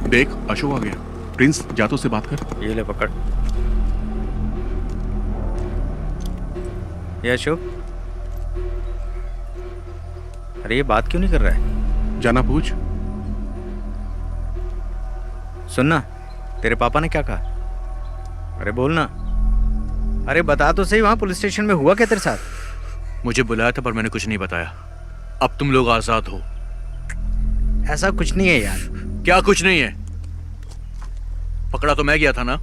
देख अशोक आ गया। प्रिंस जा तो से बात कर। ये ले पकड़। ये अशोक, अरे ये बात क्यों नहीं कर रहा है? जाना पूछ। सुनना, तेरे पापा ने क्या कहा? अरे बोलना। अरे बता तो सही, वहां पुलिस स्टेशन में हुआ क्या तेरे साथ? मुझे बुलाया था पर मैंने कुछ नहीं बताया। अब तुम लोग आजाद हो। ऐसा कुछ नहीं है यार। क्या कुछ नहीं है? पकड़ा तो मैं गया था ना,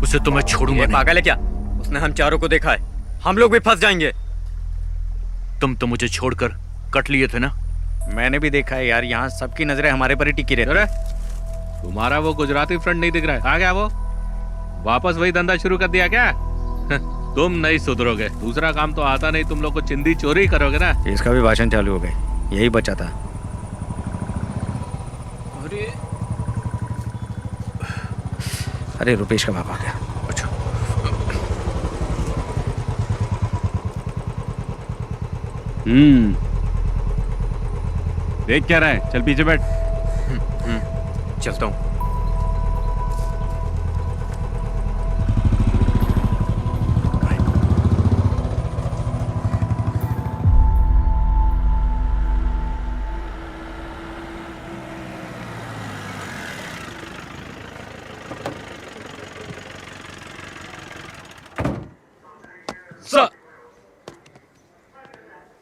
उसे तो मैं छोड़ूंगा नहीं। पागल है क्या? उसने हम चारों को देखा है, हम लोग भी फंस जाएंगे। तुम तो मुझे छोड़कर कट लिए थे ना। मैंने भी देखा है यार, यहाँ सबकी नजरें हमारे पर ही टिकी रहती है। तुम्हारा वो गुजराती फ्रेंड नहीं दिख रहा है? आ गया वो? वापस वही धंधा शुरू कर दिया क्या? तुम नहीं सुधरोगे। दूसरा काम तो आता नहीं, तुम लोग को चिंदी चोरी करोगे ना। इसका भी भाषण चालू हो गए, यही बचा था। अरे रुपेश का बाप आ गया। अच्छा देख क्या रहा है, चल पीछे बैठ। चलता हूँ।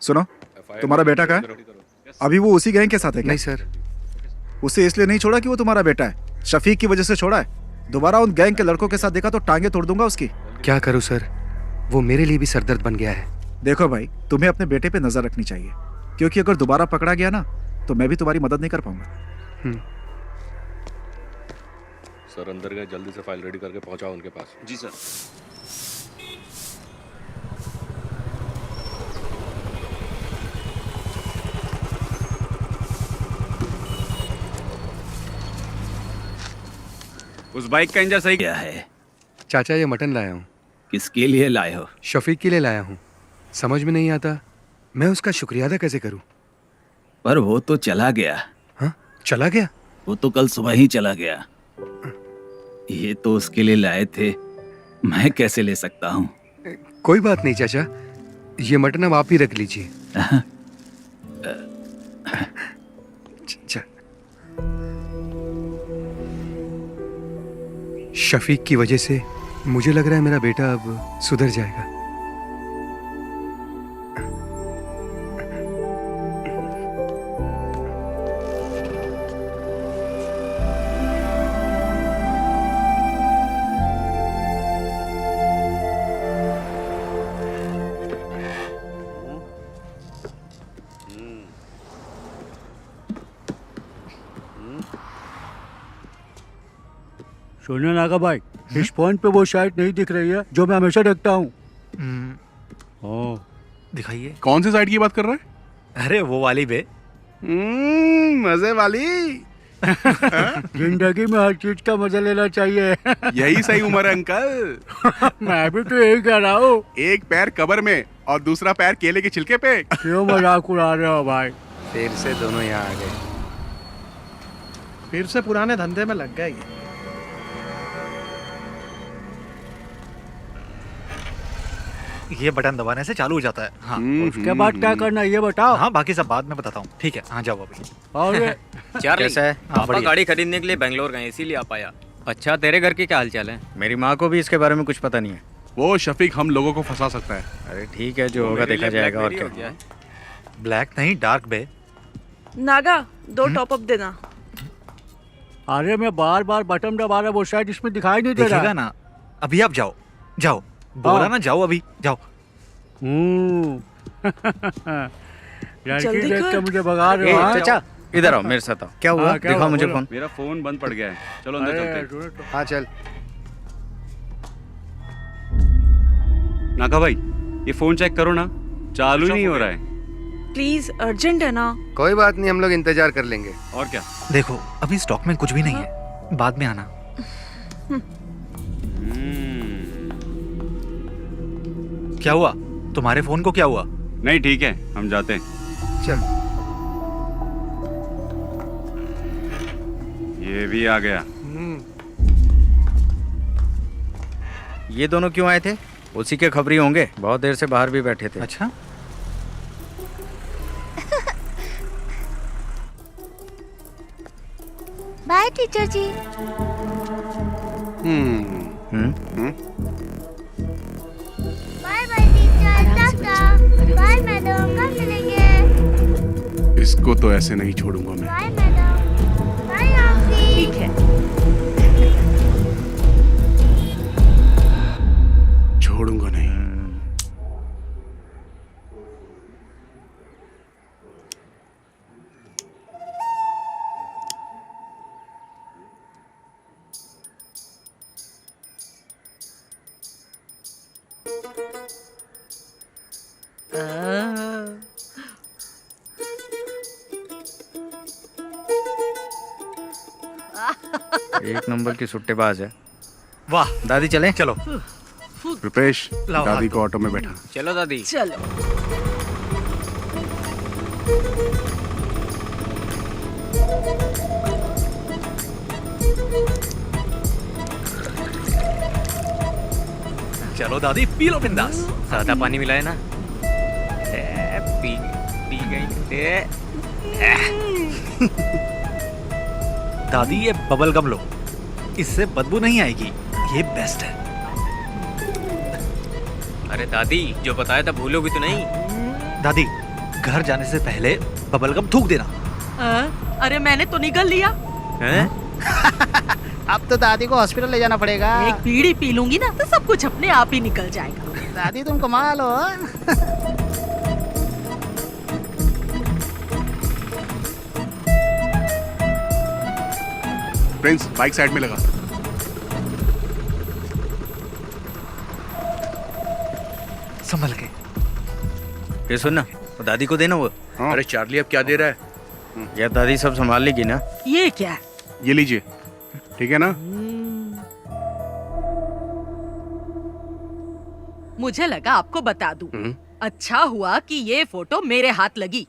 सुनो, तुम्हारा बेटा कहाँ है? अभी वो उसी गैंग के साथ है क्या? नहीं सर। उसे इसलिए नहीं छोड़ा कि वो तुम्हारा बेटा है, शफीक की वजह से छोड़ा है। दोबारा उन गैंग के लड़कों के साथ देखा तो टांगे तोड़ दूंगा उसकी। क्या करूं सर, वो मेरे लिए भी सरदर्द बन गया है। देखो भाई, तुम्हें अपने बेटे पे नजर रखनी चाहिए, क्योंकि अगर दोबारा पकड़ा गया ना तो मैं भी तुम्हारी मदद नहीं कर पाऊंगा। सर अंदर गए, जल्दी से फाइल रेडी करके पहुंचाओ उनके पास। जी सर। उस बाइक का इंजन सही क्या है? चाचा ये मटन लाया हूँ। किसके लिए लाए हो? शफीक के लिए लाया हूँ। समझ में नहीं आता मैं उसका शुक्रिया अदा कैसे करूँ। पर वो तो चला गया। हाँ, चला गया? वो तो कल सुबह ही चला गया। ये तो उसके लिए लाए थे, मैं कैसे ले सकता हूँ? कोई बात नहीं चाचा, ये मटन अब आप ही रख लीजिए। शफीक की वजह से मुझे लग रहा है मेरा बेटा अब सुधर जाएगा। सुनो नागा भाई, इस फोन पे वो साइट नहीं दिख रही है जो मैं हमेशा देखता हूँ। दिखाइए। कौन सी साइड की बात कर रहा है? अरे वो वाली बे। मजे वाली। जिंदगी में हर चीज का मजा लेना चाहिए। यही सही उम्र है अंकल। मैं भी तो यही कह रहा हूँ। एक पैर कब्र में और दूसरा पैर केले के छिलके पे। क्यों मजाक उड़ा रहे हो भाई? फिर से दोनों यहाँ आ गए। फिर से पुराने धंधे में लग गए ये। ये बटन दबाने से चालू हो जाता है। हाँ। उसके बाद क्या करना ये बताओ। हाँ बाकी सब बाद में बताता हूँ। ठीक है, हाँ जाओ अभी। और कैसा है? पापा बढ़िया। गाड़ी खरीदने के लिए बेंगलोर गए, इसीलिए आ पाया। अच्छा, तेरे घर के क्या हाल चाल है? मेरी माँ को भी इसके बारे में कुछ पता नहीं है। वो शफीक हम लोगों को फंसा सकता है। अरे ठीक है, जो होगा देखा जाएगा। और क्या? ब्लैक नहीं, डार्क बे। नागा 2 टॉप अप देना। अरे मैं बार बार बटन दबा रहा, वो शायद इसमें दिखाई नहीं दे रहा। दिखेगा ना। अभी आप जाओ, जाओ। बोला ना जाओ, अभी जाओ। लड़की देख के मुझे भगा रहे हो। चाचा इधर आओ, मेरे साथ आओ। क्या हुआ? दिखाओ मुझे फोन। मेरा फोन बंद पड़ गया है, चलो अंदर चलते हैं। हाँ चल। नागा भाई, ये फोन चेक करो ना, चालू ही नहीं हो रहा है। प्लीज, अर्जेंट है ना। कोई बात नहीं, हम लोग इंतजार कर लेंगे। और क्या? देखो अभी स्टॉक में कुछ भी नहीं है, बाद में आना। क्या हुआ? तुम्हारे फोन को क्या हुआ? नहीं ठीक है, हम जाते हैं। चल। ये भी आ गया। ये दोनों क्यों आए थे? उसी के खबरी होंगे, बहुत देर से बाहर भी बैठे थे। अच्छा। Bye teacher ji. Bye bye teacher, टाटा। बाय मैडम, कब मिलेंगे? इसको तो ऐसे नहीं छोड़ूंगा मैं। Bye madam. Bye aunty. ठीक है। छोड़ूंगा नहीं। एक नंबर की सुट्टेबाज है। वाह दादी चलें? चलो। रुपेश, लाओ दादी हाथ को ऑटो में बैठा। चलो दादी। चलो। चलो दादी, पी लो बिंदास। सादा पानी मिलाए ना। पी पी गई। दादी ये बबल गम लो, इससे बदबू नहीं आएगी, ये बेस्ट है। अरे दादी, जो बताया था भूलोगी तो नहीं? दादी, घर जाने से पहले बबल गम थूक देना। अरे मैंने तो निगल लिया। अब तो दादी को हॉस्पिटल ले जाना पड़ेगा। एक बीड़ी पी लूंगी ना तो सब कुछ अपने आप ही निकल जाएगा। दादी तुम कमाल हो। प्रिंस, बाइक साइड में लगा। संभल के। ये सुन ना, दादी को देना वो। अरे चार्ली अब क्या दे रहा है? यार दादी सब संभाल लेगी ना। ये क्या है? ये लीजिए, ठीक है ना? मुझे लगा आपको बता दूं। अच्छा हुआ कि ये फोटो मेरे हाथ लगी।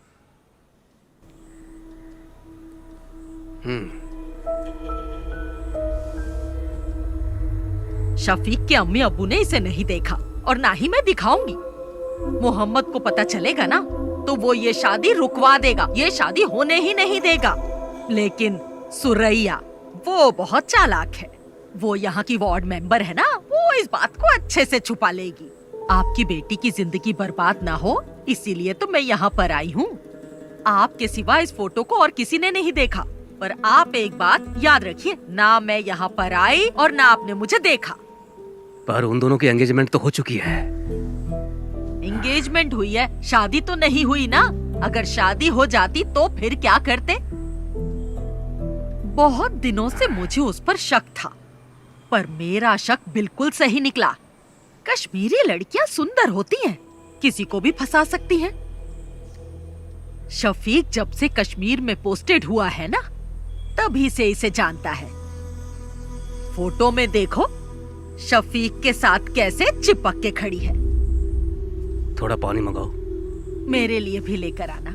शफीक के अम्मी अब्बू ने इसे नहीं देखा और ना ही मैं दिखाऊंगी। मोहम्मद को पता चलेगा ना तो वो ये शादी रुकवा देगा, ये शादी होने ही नहीं देगा। लेकिन सुरैया वो बहुत चालाक है। वो यहाँ की वार्ड मेंबर है ना, वो इस बात को अच्छे से छुपा लेगी। आपकी बेटी की जिंदगी बर्बाद ना हो इसीलिए तो मैं यहाँ पर आई हूँ। आपके सिवा इस फोटो को और किसी ने नहीं देखा। पर आप एक बात याद रखिए, ना मैं यहाँ पर आई और ना आपने मुझे देखा। पर उन दोनों की एंगेजमेंट तो हो चुकी है। एंगेजमेंट हुई है, शादी तो नहीं हुई ना। अगर शादी हो जाती तो फिर क्या करते? बहुत दिनों से मुझे उस पर शक था, पर मेरा शक बिल्कुल सही निकला। कश्मीरी लड़कियां सुंदर होती हैं, किसी को भी फंसा सकती हैं। शफीक जब से कश्मीर में पोस्टेड हुआ है ना, तभी से इसे जानता है। फोटो में देखो, शफीक के साथ कैसे चिपक के खड़ी है। थोड़ा पानी मंगाओ। मेरे लिए भी लेकर आना।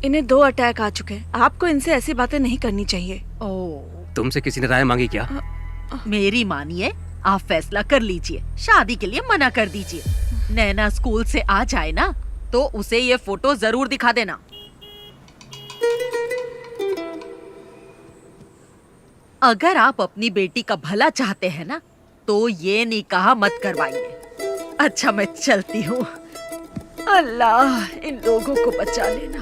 इन्हें 2 अटैक आ चुके हैं। आपको इनसे ऐसी बातें नहीं करनी चाहिए। तुमसे किसी ने राय मांगी क्या? मेरी मानिए, आप फैसला कर लीजिए। शादी के लिए मना कर दीजिए। नैना स्कूल से आ जाए ना तो उसे ये फोटो जरूर दिखा देना। अगर आप अपनी बेटी का भला चाहते हैं ना तो ये निकाह मत करवाइए। अच्छा मैं चलती हूँ। अल्लाह इन लोगों को बचा लेना।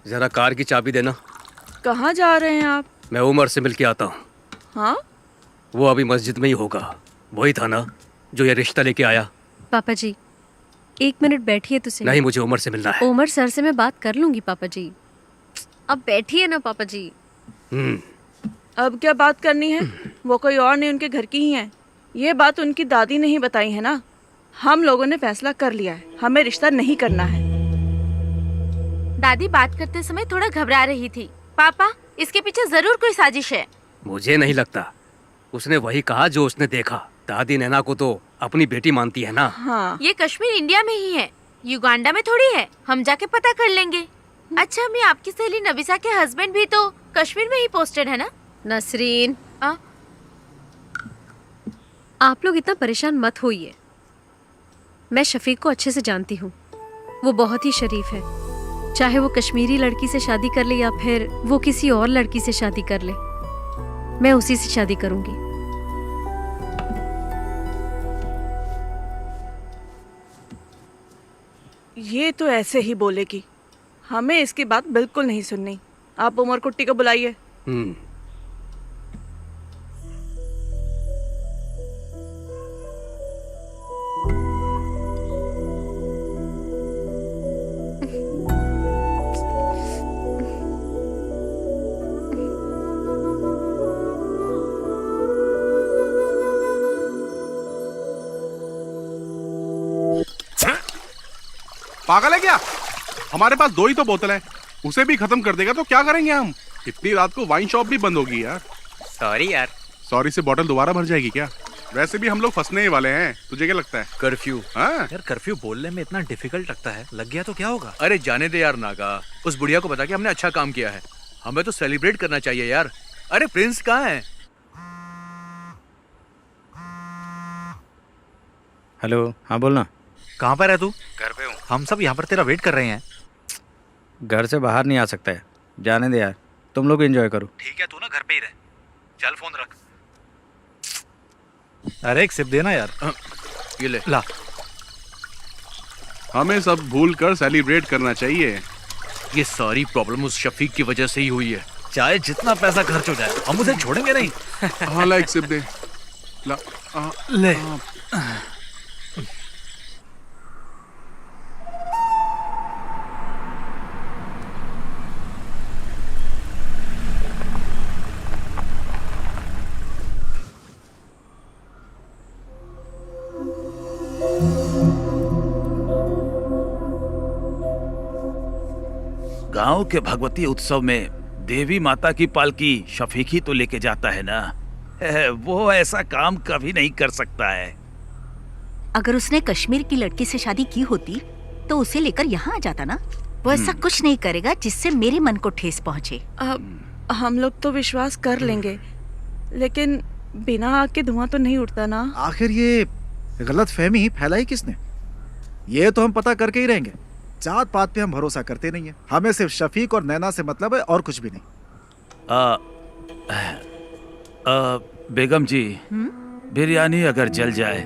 जरा कार की चाबी देना। कहाँ जा रहे हैं आप? मैं उमर से मिल के आता हूँ। हाँ? वो अभी मस्जिद में ही होगा। वही था ना जो ये रिश्ता लेके आया। पापा जी 1 मिनट बैठिए तो सही। नहीं, मुझे उमर से मिलना है। उमर सर से मैं बात कर लूंगी पापा जी। अब बैठिए ना पापा जी। अब क्या बात करनी है? वो कोई और नहीं, उनके घर की ही है। ये बात उनकी दादी ने ही बताई है ना। हम लोगों ने फैसला कर लिया है, हमें रिश्ता नहीं करना है। दादी बात करते समय थोड़ा घबरा रही थी। पापा, इसके पीछे जरूर कोई साजिश है। मुझे नहीं लगता। उसने वही कहा जो उसने देखा। दादी नैना को तो अपनी बेटी मानती है ना। हाँ। ये कश्मीर इंडिया में ही है, युगांडा में थोड़ी है। हम जाके पता कर लेंगे। अच्छा, मैं आपकी सहेली नबिसा के हस्बैंड भी तो कश्मीर में ही पोस्टेड है ना? नसरीन, आप लोग इतना परेशान मत होइए। मैं शफीक को अच्छे से जानती हूँ। वो बहुत ही शरीफ है। चाहे वो कश्मीरी लड़की से शादी कर ले या फिर वो किसी और लड़की से शादी कर ले, मैं उसी से शादी करूंगी। ये तो ऐसे ही बोलेगी, हमें इसकी बात बिल्कुल नहीं सुननी। आप उमर कुट्टी को बुलाइए। पागल है क्या? हमारे पास 2 ही तो बोतल है, उसे भी खत्म कर देगा तो क्या करेंगे हम? इतनी रात को वाइन शॉप भी बंद होगी यार। सॉरी यार। सॉरी से बोतल दोबारा भर जाएगी क्या? वैसे भी हम लोग फंसने ही वाले हैं, तुझे क्या लगता है? कर्फ्यू। हाँ? यार कर्फ्यू बोलने में इतना डिफिकल्ट लगता है, लग गया तो क्या होगा? अरे जाने दे यार नागा, उस बुढ़िया को बता के हमने अच्छा काम किया है, हमें तो सेलिब्रेट करना चाहिए यार। अरे प्रिंस कहाँ है? हेलो, हाँ बोलना। कहाँ पर है तू? घर पे हूँ। हम सब यहाँ पर तेरा वेट कर रहे हैं। घर से बाहर नहीं आ सकता है, जाने दे यार, तुम लोग एंजॉय करो। ठीक है, तू ना घर पे ही रह, चल फोन रख। अरे एक सिप देना यार। ये ले। ला। हमें सब भूल कर सेलिब्रेट करना चाहिए। ये सारी प्रॉब्लम उस शफीक की वजह से ही हुई है। चाहे जितना पैसा खर्च हो जाए, हम उसे छोड़ेंगे नहीं। हाँ ला, एक सिप दे। ला। ले। गांव के भगवती उत्सव में देवी माता की पालकी शफीक ही तो लेके जाता है ना। वो ऐसा काम कभी नहीं कर सकता है। अगर उसने कश्मीर की लड़की से शादी की होती तो उसे लेकर यहाँ आ जाता ना। वो ऐसा कुछ नहीं करेगा जिससे मेरे मन को ठेस पहुँचे। हम लोग तो विश्वास कर लेंगे, लेकिन बिना आग के धुआं तो नहीं उठता ना। आखिर ये गलत फहमी फैलाई किसने? ये तो हम पता करके ही रहेंगे। जात पात पे हम भरोसा करते नहीं है, हमें सिर्फ शफीक और नैना से मतलब है और कुछ भी नहीं। बेगम जी, बिरयानी अगर जल जाए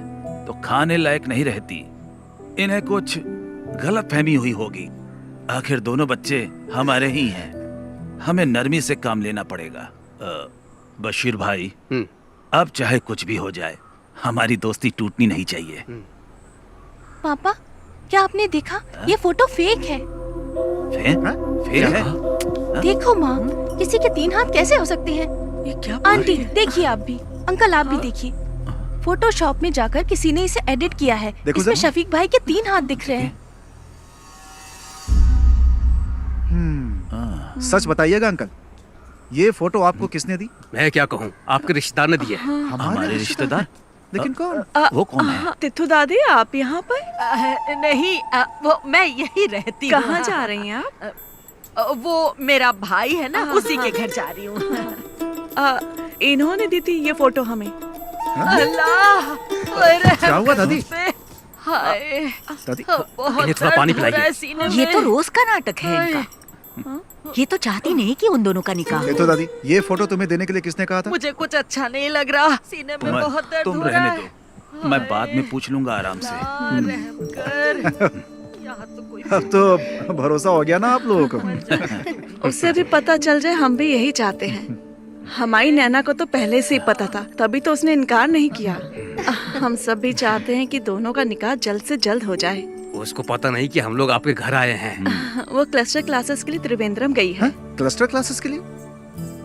तो खाने लायक नहीं रहती। इन्हें कुछ गलत फहमी हुई होगी। आखिर दोनों बच्चे हमारे ही हैं, हमें नरमी से काम लेना पड़ेगा। बशीर भाई, अब चाहे कुछ भी हो जाए, हमारी दोस्ती टूटनी नहीं चाहिए। पापा, क्या आपने देखा? ये फोटो फेक है। फेक है? देखो माँ, किसी के 3 हाथ कैसे हो सकते हैं? ये क्या? आंटी देखिए, आप भी, अंकल आप भी देखिए। फोटोशॉप में जाकर किसी ने इसे एडिट किया है। इसमें शफीक भाई के 3 हाथ दिख रहे हैं। सच बताइएगा अंकल, ये फोटो आपको किसने दी? मैं क्या कहूँ, आपके रिश्तेदार ने दिया है। हमारे रिश्तेदार? लेकिन कौन? वो कौन है? तिथु दादी, आप यहाँ पर? नहीं, वो मैं यही रहती हूँ। कहाँ जा रही हैं आप? वो मेरा भाई है ना, उसी के घर जा रही हूँ। इन्होंने दी थी ये फोटो हमें। अल्लाह, क्या हुआ दादी? हाय दादी, इन्हें थोड़ा पानी पिलाइए। ये तो रोज का नाटक है इनका। ये तो चाहती नहीं कि उन दोनों का निकाह हो। तो दादी, ये फोटो तुम्हें देने के लिए किसने कहा था? मुझे कुछ अच्छा नहीं लग रहा, सीने में बहुत दर्द तुम हो रहा रहने है। दो, मैं बाद में पूछ लूंगा आराम से। रहम कर। यहाँ तो कोई अब तो भरोसा हो गया ना आप लोगों को। उससे भी पता चल जाए, हम भी यही चाहते हैं। हमारी नैना को तो पहले से ही पता था, तभी तो उसने इनकार नहीं किया। हम सब भी चाहते हैं कि दोनों का निकाह जल्द से जल्द हो जाए। उसको पता नहीं कि हम लोग आपके घर आए हैं। वो क्लस्टर क्लासेस के लिए त्रिवेंद्रम गई है। क्लस्टर क्लासेस के लिए?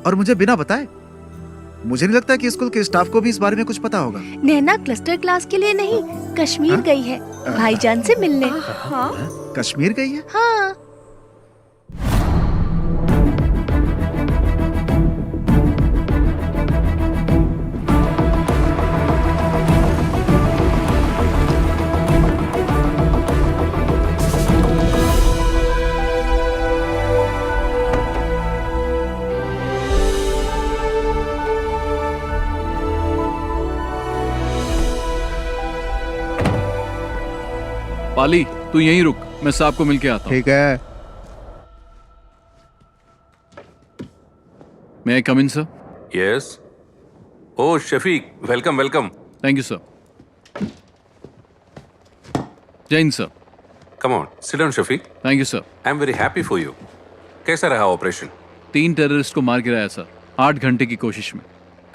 और मुझे बिना बताए? मुझे नहीं लगता कि स्कूल के स्टाफ को भी इस बारे में कुछ पता होगा। नैना क्लस्टर क्लास के लिए नहीं, कश्मीर गई है भाईजान से मिलने। हाँ? कश्मीर गई है? हाँ। पाली, तू यहीं रुक, मैं साहब को मिलके आता हूँ। ठीक है। May I come in, sir? Yes. Oh, Shafiq, welcome, welcome. Thank you, sir. Jain, sir. Come on, sit down, Shafiq. Thank you, sir. I'm very happy for you. कैसा रहा ऑपरेशन? 3 टेररिस्ट को मार गिराया सर, 8 घंटे की कोशिश में।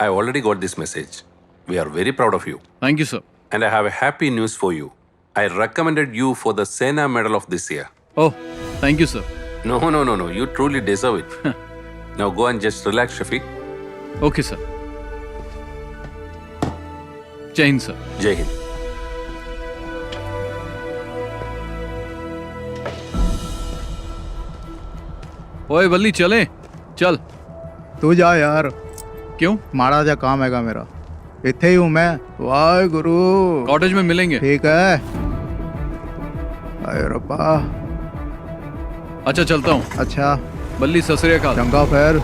I already got this message. We are very proud of you. Thank you, sir. And I have a happy news for you. I recommended you for the Sena Medal of this year. Oh, thank you, sir. No. You truly deserve it. Now go and just relax, Shafiq. Okay, sir. Jai Hind, sir. Jai Hind. ओए बल्ली चले चल। तू जा यार। क्यों? माड़ा जा काम हैगा मेरा, इत्थे ही हूँ मैं। वाहे गुरु। कॉटेज में मिलेंगे। ठीक है। अरे रब्बा। अच्छा चलता हूँ। अच्छा बल्ली सत श्री अकाल। चंगा फिर।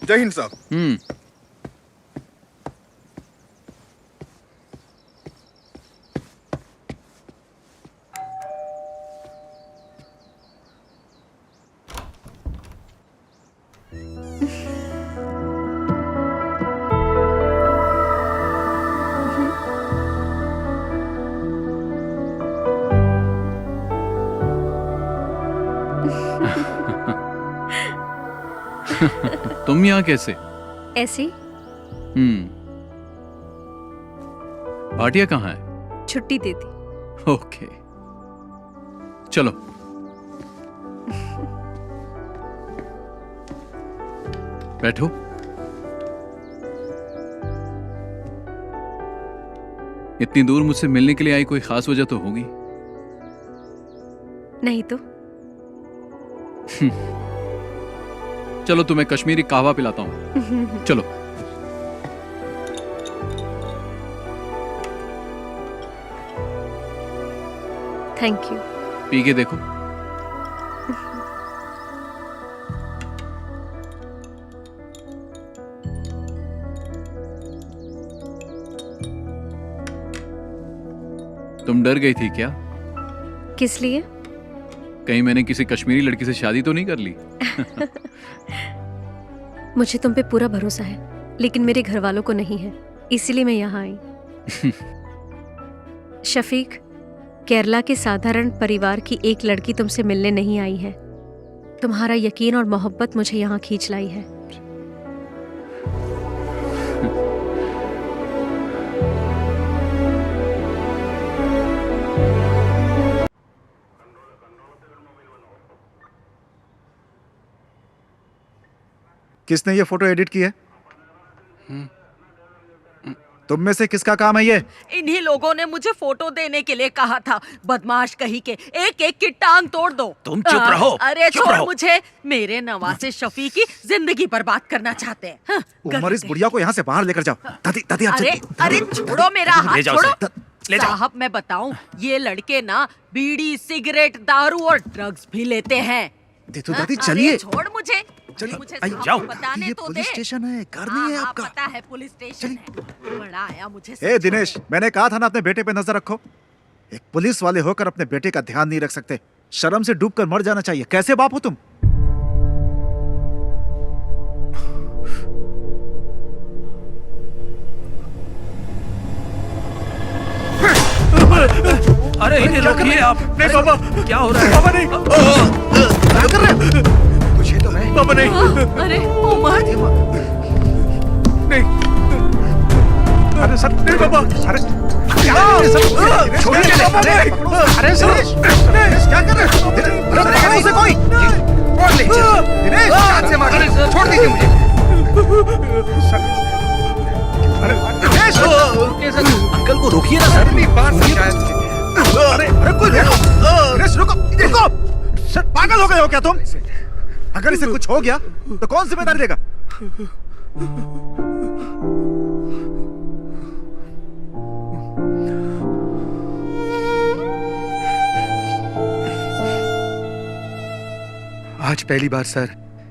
जय हिंद साहब। तुम यहाँ कैसे? ऐसी भाटिया कहाँ है? छुट्टी दे दी। ओके चलो। बैठो। इतनी दूर मुझसे मिलने के लिए आई, कोई खास वजह तो होगी? नहीं तो। चलो तुम्हें कश्मीरी कहवा पिलाता हूँ। चलो। Thank you. पी के देखो। तुम डर गई थी क्या? किस लिए? कहीं मैंने किसी कश्मीरी लड़की से शादी तो नहीं कर ली? मुझे तुम पे पूरा भरोसा है, लेकिन मेरे घर वालों को नहीं है, इसीलिए मैं यहाँ आई। शफीक, केरला के साधारण परिवार की एक लड़की तुमसे मिलने नहीं आई है। तुम्हारा यकीन और मोहब्बत मुझे यहाँ खींच लाई है। किसने ये फोटो एडिट की है? तुम में से किसका काम है ये? इन्हीं लोगों ने मुझे फोटो देने के लिए कहा था। बदमाश कहीं के, एक एक की टांग तोड़ दो। तुम चुप रहो। अरे चुप छोड़ रहो। मुझे। मेरे नवासे शफी की जिंदगी बर्बाद करना चाहते हैं। हाँ, उमर, इस बुढ़िया को यहाँ से बाहर लेकर जाओ। दादी दादी आप अरे अरे छोड़ो मेरा हाथ, ले जाओ छोड़ो। इसे। ले जाओ। साहब मैं बताऊं, ये लड़के ना बीड़ी, सिगरेट, दारू और ड्रग्स भी लेते हैं। दे तो हाँ, दादी अरे चलिए। छोड़ मुझे। चलिए, मुझे आइए, साहब जाओ। बताने ये तो पुलिस दे। स्टेशन है, घर नहीं है हाँ, आपका। पता है पुलिस स्टेशन है। बड़ा आया मुझे ए समझ दिनेश, मैंने कहा था ना अपने बेटे पे नजर रखो। एक पुलिस वाले होकर अपने बेटे का ध्यान नहीं रख सकते। शर्म से डूबकर मर जाना चाहिए। कैसे बाप हो तुम? अरे इन्हें रोकिए आप। नहीं बाबा, क्या हो रहा है? बाबा नहीं। क्या कर रहे हो? तुझे तो मैं। बाबा नहीं। अरे उमर। नहीं। अरे सर, नहीं बाबा। अरे छोड़िए। अरे सुरेश, क्या कर रहे हो? अरे उसे कोई पकड़ ले। दिनेश, हाथ से मार। छोड़ दीजिए मुझे। दिनेश, अंकल को रोकिए ना सर। अरे अरे कोई रुको। दिनेश रुको, रुको। सर पागल हो गए हो क्या तुम? अगर इसे कुछ हो गया तो कौन जिम्मेदारी लेगा? आज पहली बार सर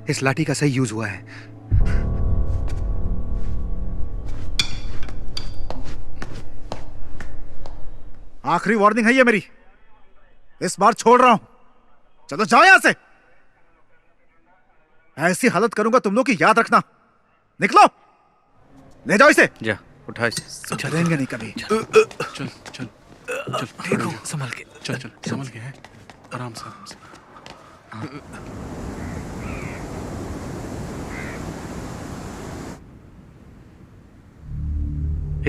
इस लाठी का सही यूज हुआ है। आखिरी वार्निंग है ये मेरी। इस बार छोड़ रहा हूं। चलो जाओ यहां से। ऐसी हालत करूंगा तुम लोग की, याद रखना। निकलो, ले जाओ इसे। जा उठा इसे। सुधरेंगे नहीं कभी। चल चल चल, देखो संभल के। चल चल संभल के है, आराम से आराम से।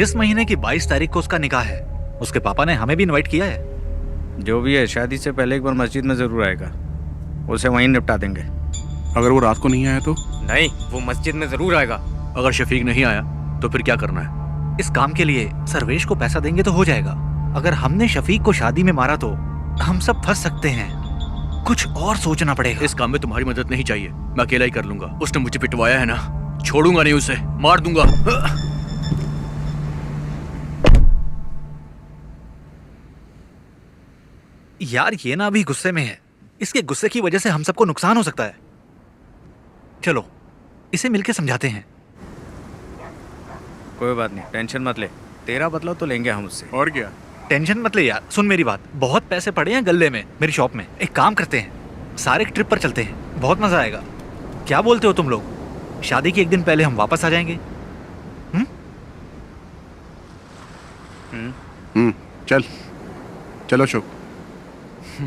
इस महीने की 22 तारीख को उसका निकाह है। उसके पापा ने हमें भी इनवाइट किया है। जो भी है, शादी से पहले एक बार मस्जिद में जरूर आएगा। उसे वहीं निपटा देंगे। अगर वो रात को नहीं आया तो? नहीं, वो मस्जिद में जरूर आएगा। अगर शफीक नहीं आया तो फिर क्या करना है? इस काम के लिए सर्वेश को पैसा देंगे तो हो जाएगा। अगर हमने शफीक को शादी में मारा तो हम सब फंस सकते हैं। कुछ और सोचना पड़ेगा। इस काम में तुम्हारी मदद नहीं चाहिए, मैं अकेला ही कर लूंगा। उसने मुझे पिटवाया है ना, छोड़ूंगा नहीं उसे, मार दूंगा। यार ये ना अभी गुस्से में है, इसके गुस्से की वजह से हम सबको नुकसान हो सकता है। चलो इसे मिलके समझाते हैं। कोई बात नहीं, टेंशन मत ले, तेरा बदला तो लेंगे हम उससे। और क्या? टेंशन मत ले यार, सुन मेरी बात, बहुत पैसे पड़े हैं गल्ले में मेरी शॉप में। एक काम करते हैं, सारे ट्रिप पर चलते हैं, बहुत मजा आएगा। क्या बोलते हो तुम लोग? शादी के एक दिन पहले हम वापस आ जाएंगे। चल चलो अशोक,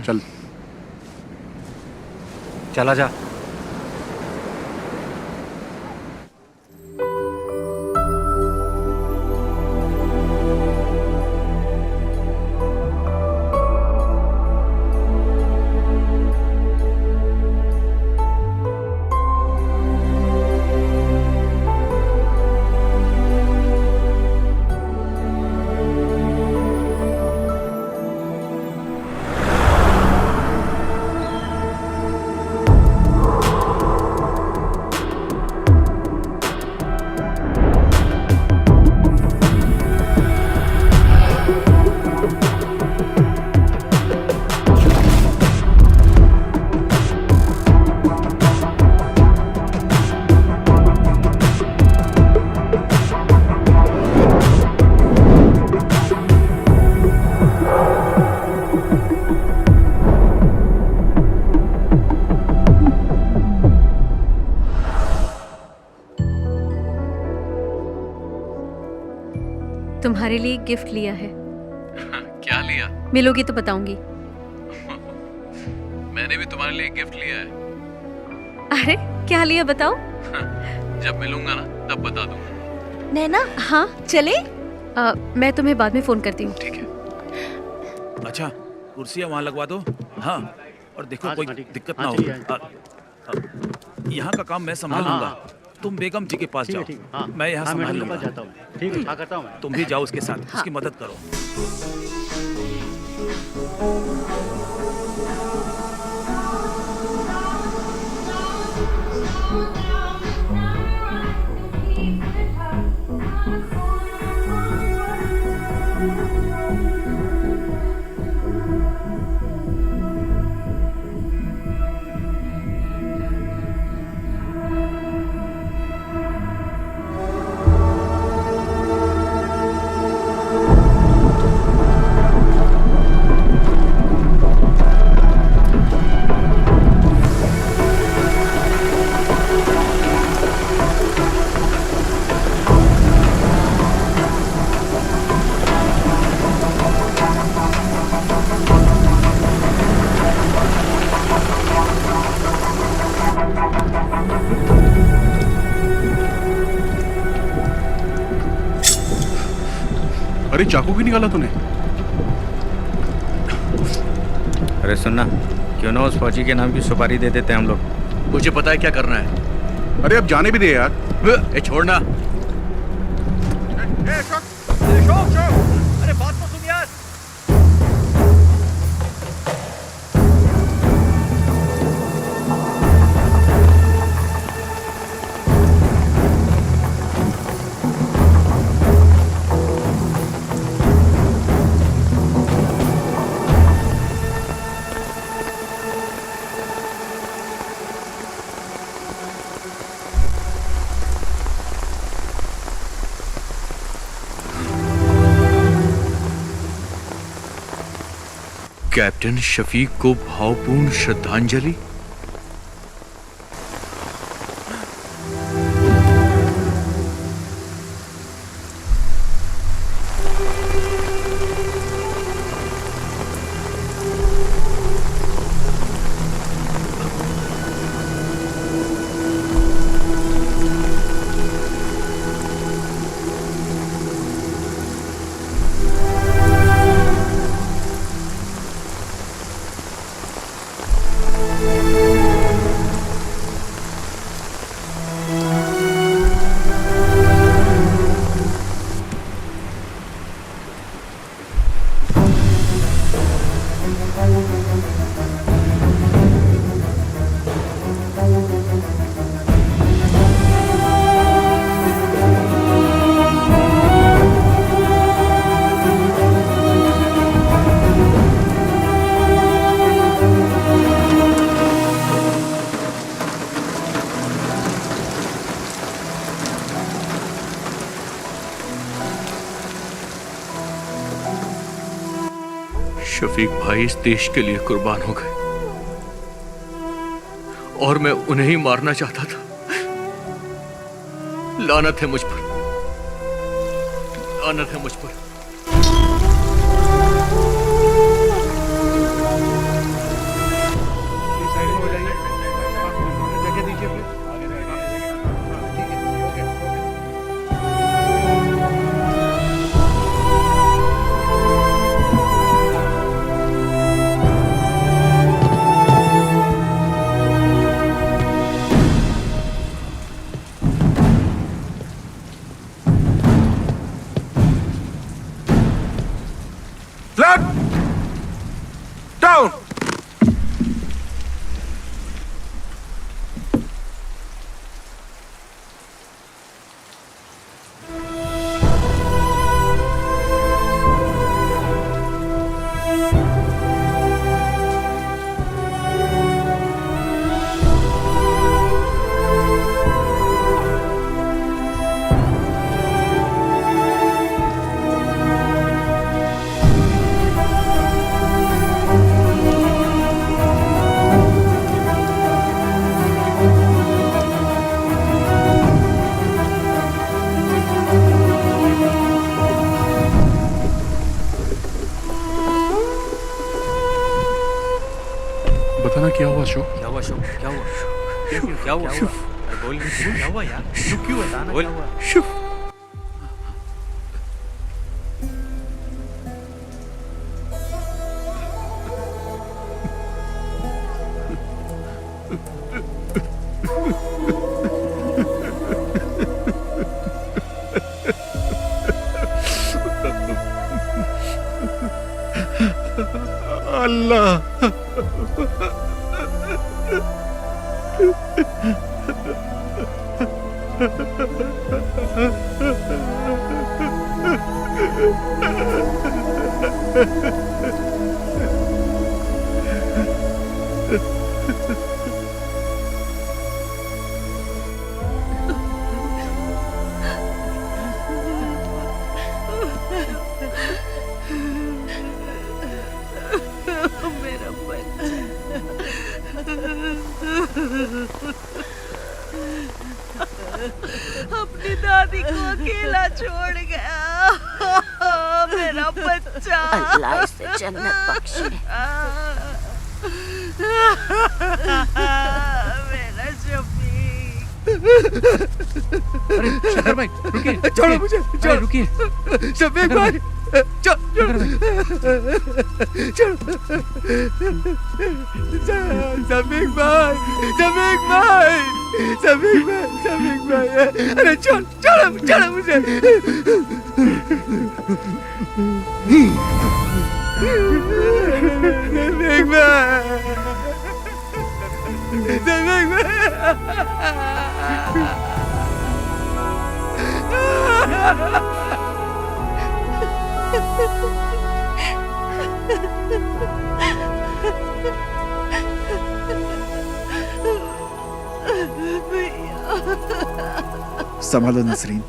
चल चला जा। तुम्हारे लिए गिफ्ट लिया है। क्या लिया? मिलोगी तो बताऊंगी। मैंने भी तुम्हारे लिए गिफ्ट लिया है। अरे क्या लिया बताओ? जब मिलूंगा ना तब बता दूंगा। नैना, हाँ चले? मैं तुम्हें बाद में फोन करती हूँ। ठीक है। अच्छा कुर्सियाँ वहाँ लगवा दो। हाँ और देखो कोई दिक्कत ना हो। यहाँ का काम मैं संभालूंगा, तुम बेगम जी के पास जाओ। मैं यहाँ संभाल लूंगा। जाता हूँ। ठीक है, करता हूँ मैं। तुम भी जाओ उसके साथ, उसकी मदद करो। अरे चाकू क्यों निकाला तूने? अरे सुनना, क्यों ना उस फौजी के नाम की सुपारी दे देते हैं हम लोग। मुझे पता है क्या करना है। अरे अब जाने भी दे यार। ए छोड़ना। अरे बात तो सुन यार। कैप्टन शफीक को भावपूर्ण श्रद्धांजलि। शफीक भाई इस देश के लिए कुर्बान हो गए और मैं उन्हें ही मारना चाहता था। लानत है मुझ पर, लानत है मुझ पर। Down! बताना क्या हुआ शो? क्या हुआ शो? क्या हुआ? क्या हुआ? बोल क्या हुआ यार? क्यों बताना क्या हुआ? अल्लाह मेरा बच्चा अपनी दादी को अकेला छोड़ गया। मेरा बच्चा, अल्लाह इसे जन्नत बख्शे। मेरा शफीक। अरे शंकर भाई रुकिए, छोड़ो मुझे, छोड़ो, रुकिए। शफीक भाई, शफीक भाई, शफीक भाई, शफीक भाई, शफीक भाई, अरे छोड़, छोड़ो, छोड़ो मुझे। शफीक भाई, शफीक संभालो नसरीन।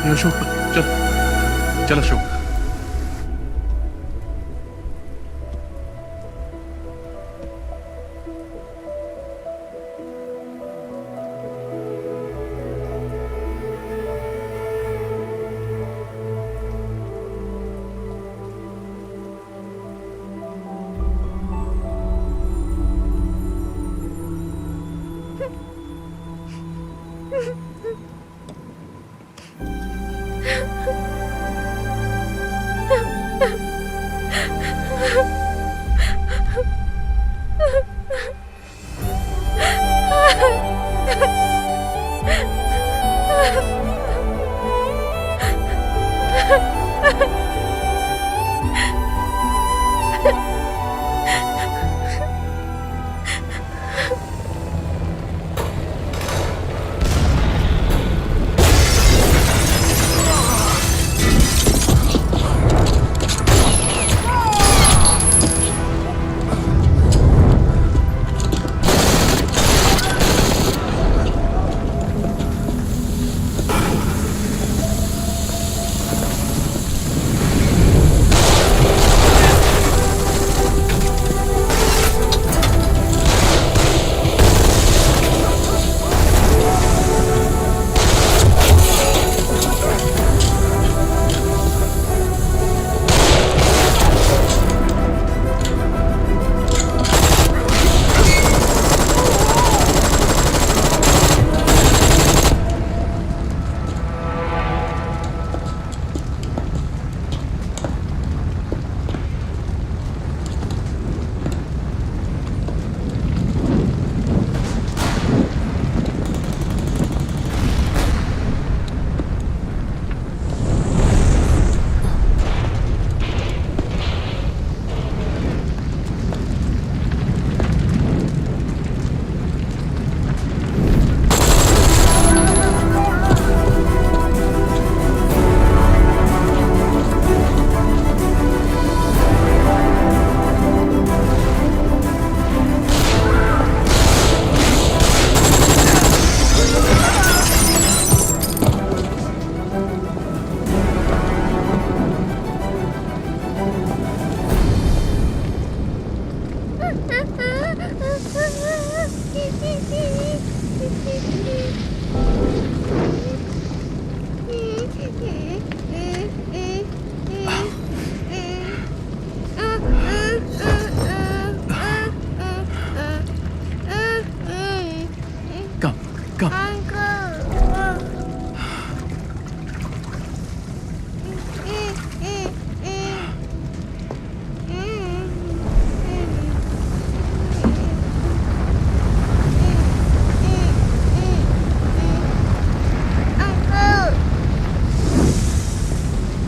अशोक चल, चल अशोक।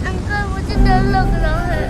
अंकल मुझे डर लग रहा है।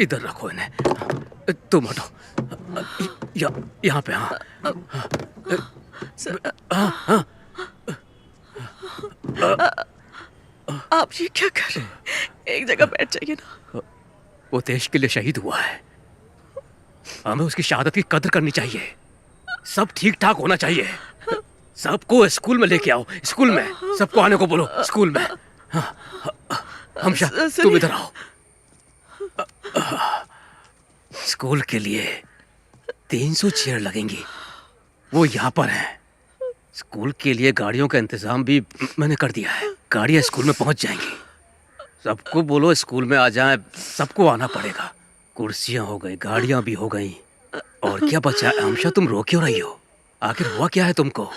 इधर रखो इन्हें। तुम हटो। यहाँ पे। हाँ हाँ। आप ये क्या कर रहे हैं? एक जगह बैठ जाइए ना। वो देश के लिए शहीद हुआ है, हमें उसकी शहादत की कदर करनी चाहिए। सब ठीक ठाक होना चाहिए। सबको स्कूल में लेके आओ। स्कूल में सबको आने को बोलो। स्कूल में। हमशा तुम इधर आओ। स्कूल के लिए 300 चेयर लगेंगी, वो यहाँ पर हैं। स्कूल के लिए गाड़ियों का इंतजाम भी मैंने कर दिया है। गाड़ियाँ स्कूल में पहुँच जाएंगी। सबको बोलो स्कूल में आ जाएं। सबको आना पड़ेगा। कुर्सियाँ हो गई, गाड़ियाँ भी हो गई, और क्या बचा है? हमशा तुम रो क्यों रही हो? आखिर हुआ क्या है तुमको?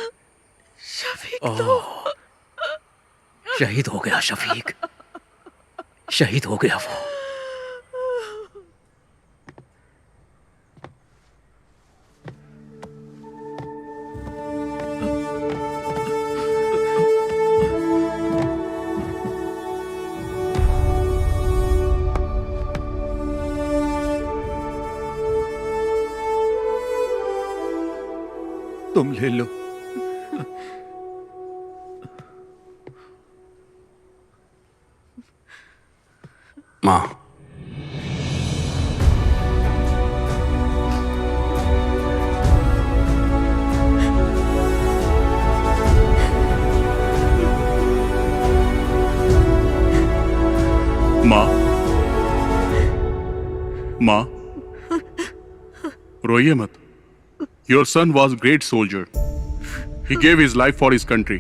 शहीद हो गया शफीक, शहीद हो गया वो। तुम ले लो। माँ, माँ, माँ, रोइए मत। Your son was a great soldier. He gave his life for his country.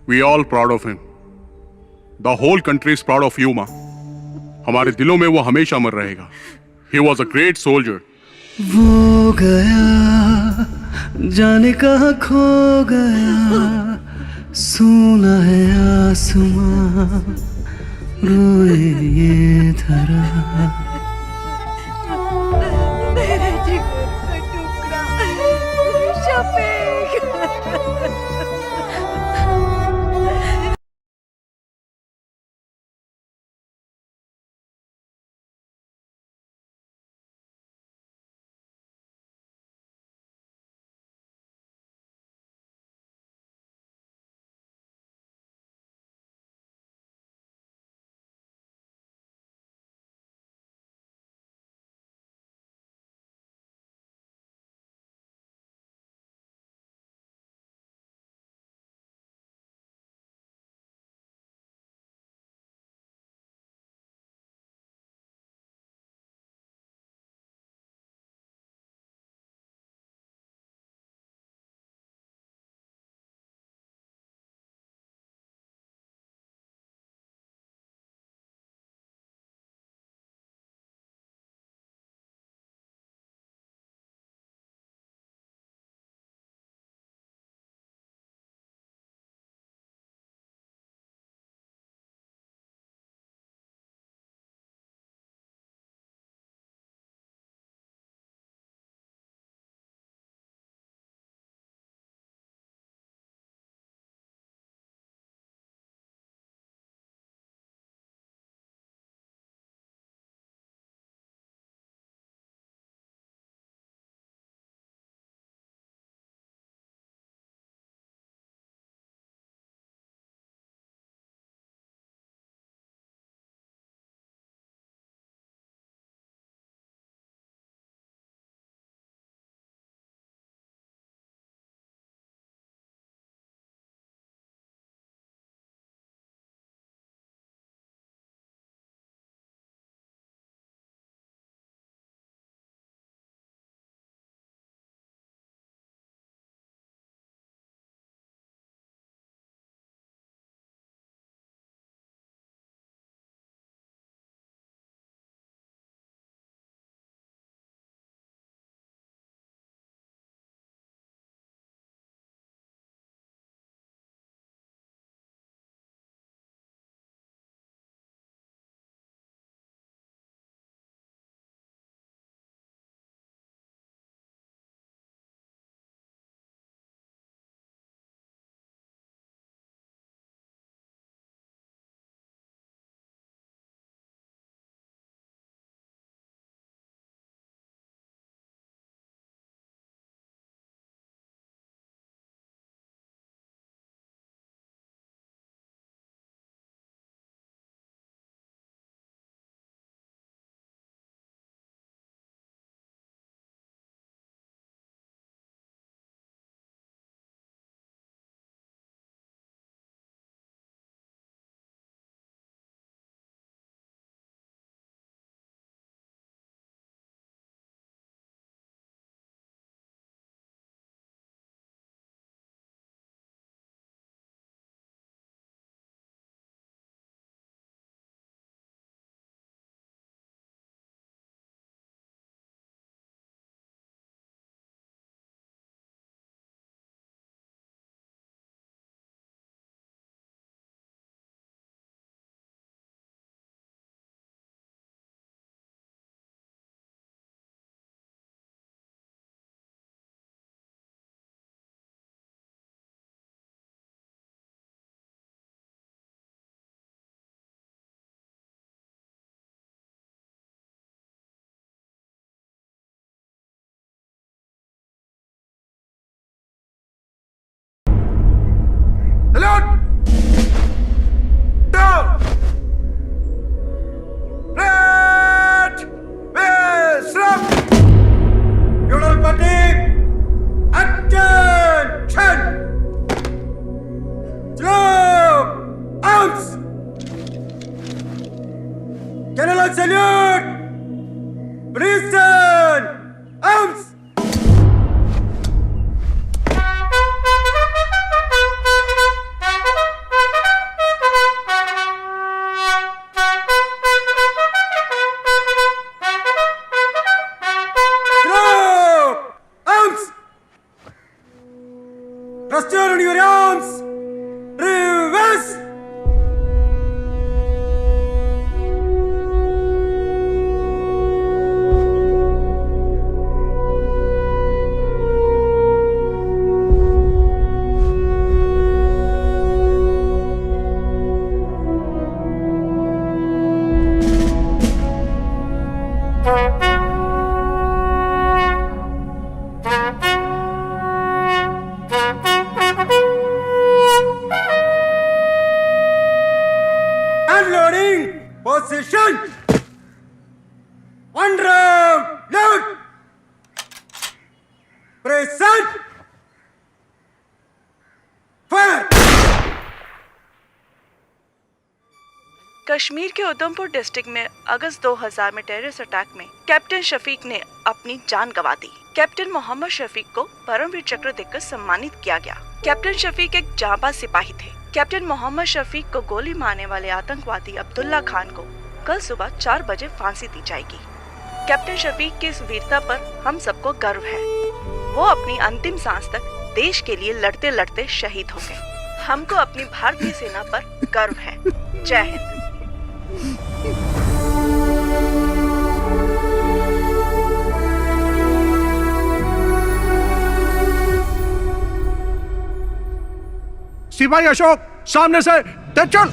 We are all proud of him. The whole country is proud of you, माँ। हमारे दिलों में वो हमेशा अमर रहेगा। He was a great soldier. वो गया जाने कहाँ खो गया, सुना है आसमां, रोए ये धरा। Prison! Arms! Drop! Arms! Posture on your arms! Reverse! Unloading! Position! One round! Load! Present! Fire! Kashmir के उधमपुर डिस्ट्रिक्ट में अगस्त 2000 में टेररिस्ट अटैक में कैप्टन शफीक ने अपनी जान गंवा दी। कैप्टन मोहम्मद शफीक को परमवीर चक्र देकर सम्मानित किया गया। कैप्टन शफीक एक जांबाज सिपाही थे। कैप्टन मोहम्मद शफीक को गोली मारने वाले आतंकवादी अब्दुल्ला खान को कल सुबह 4 बजे फांसी दी जाएगी। कैप्टन शफीक की इस वीरता पर हम सबको गर्व है। वो अपनी अंतिम सांस तक देश के लिए लड़ते लड़ते शहीद हो गए। हमको अपनी भारतीय सेना पर गर्व है। जय हिंद। सिपाही अशोक सामने से तेज चल।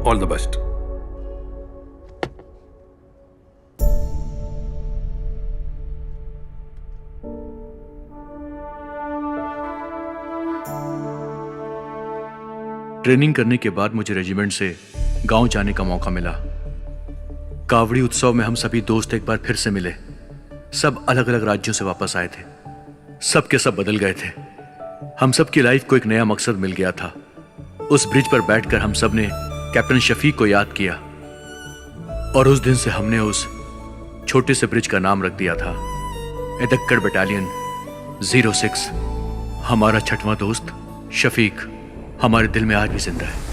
All the best. ट्रेनिंग करने के बाद मुझे रेजिमेंट से गांव जाने का मौका मिला। कावड़ी उत्सव में हम सभी दोस्त एक बार फिर से मिले। सब अलग अलग राज्यों से वापस आए थे। सब के सब बदल गए थे। हम सब की लाइफ को एक नया मकसद मिल गया था। उस ब्रिज पर बैठकर हम सब ने कैप्टन शफीक को याद किया और उस दिन से हमने उस छोटे से ब्रिज का नाम रख दिया था एदक्कड़ बटालियन 06। हमारा छठवां दोस्त शफीक हमारे दिल में आज भी जिंदा है।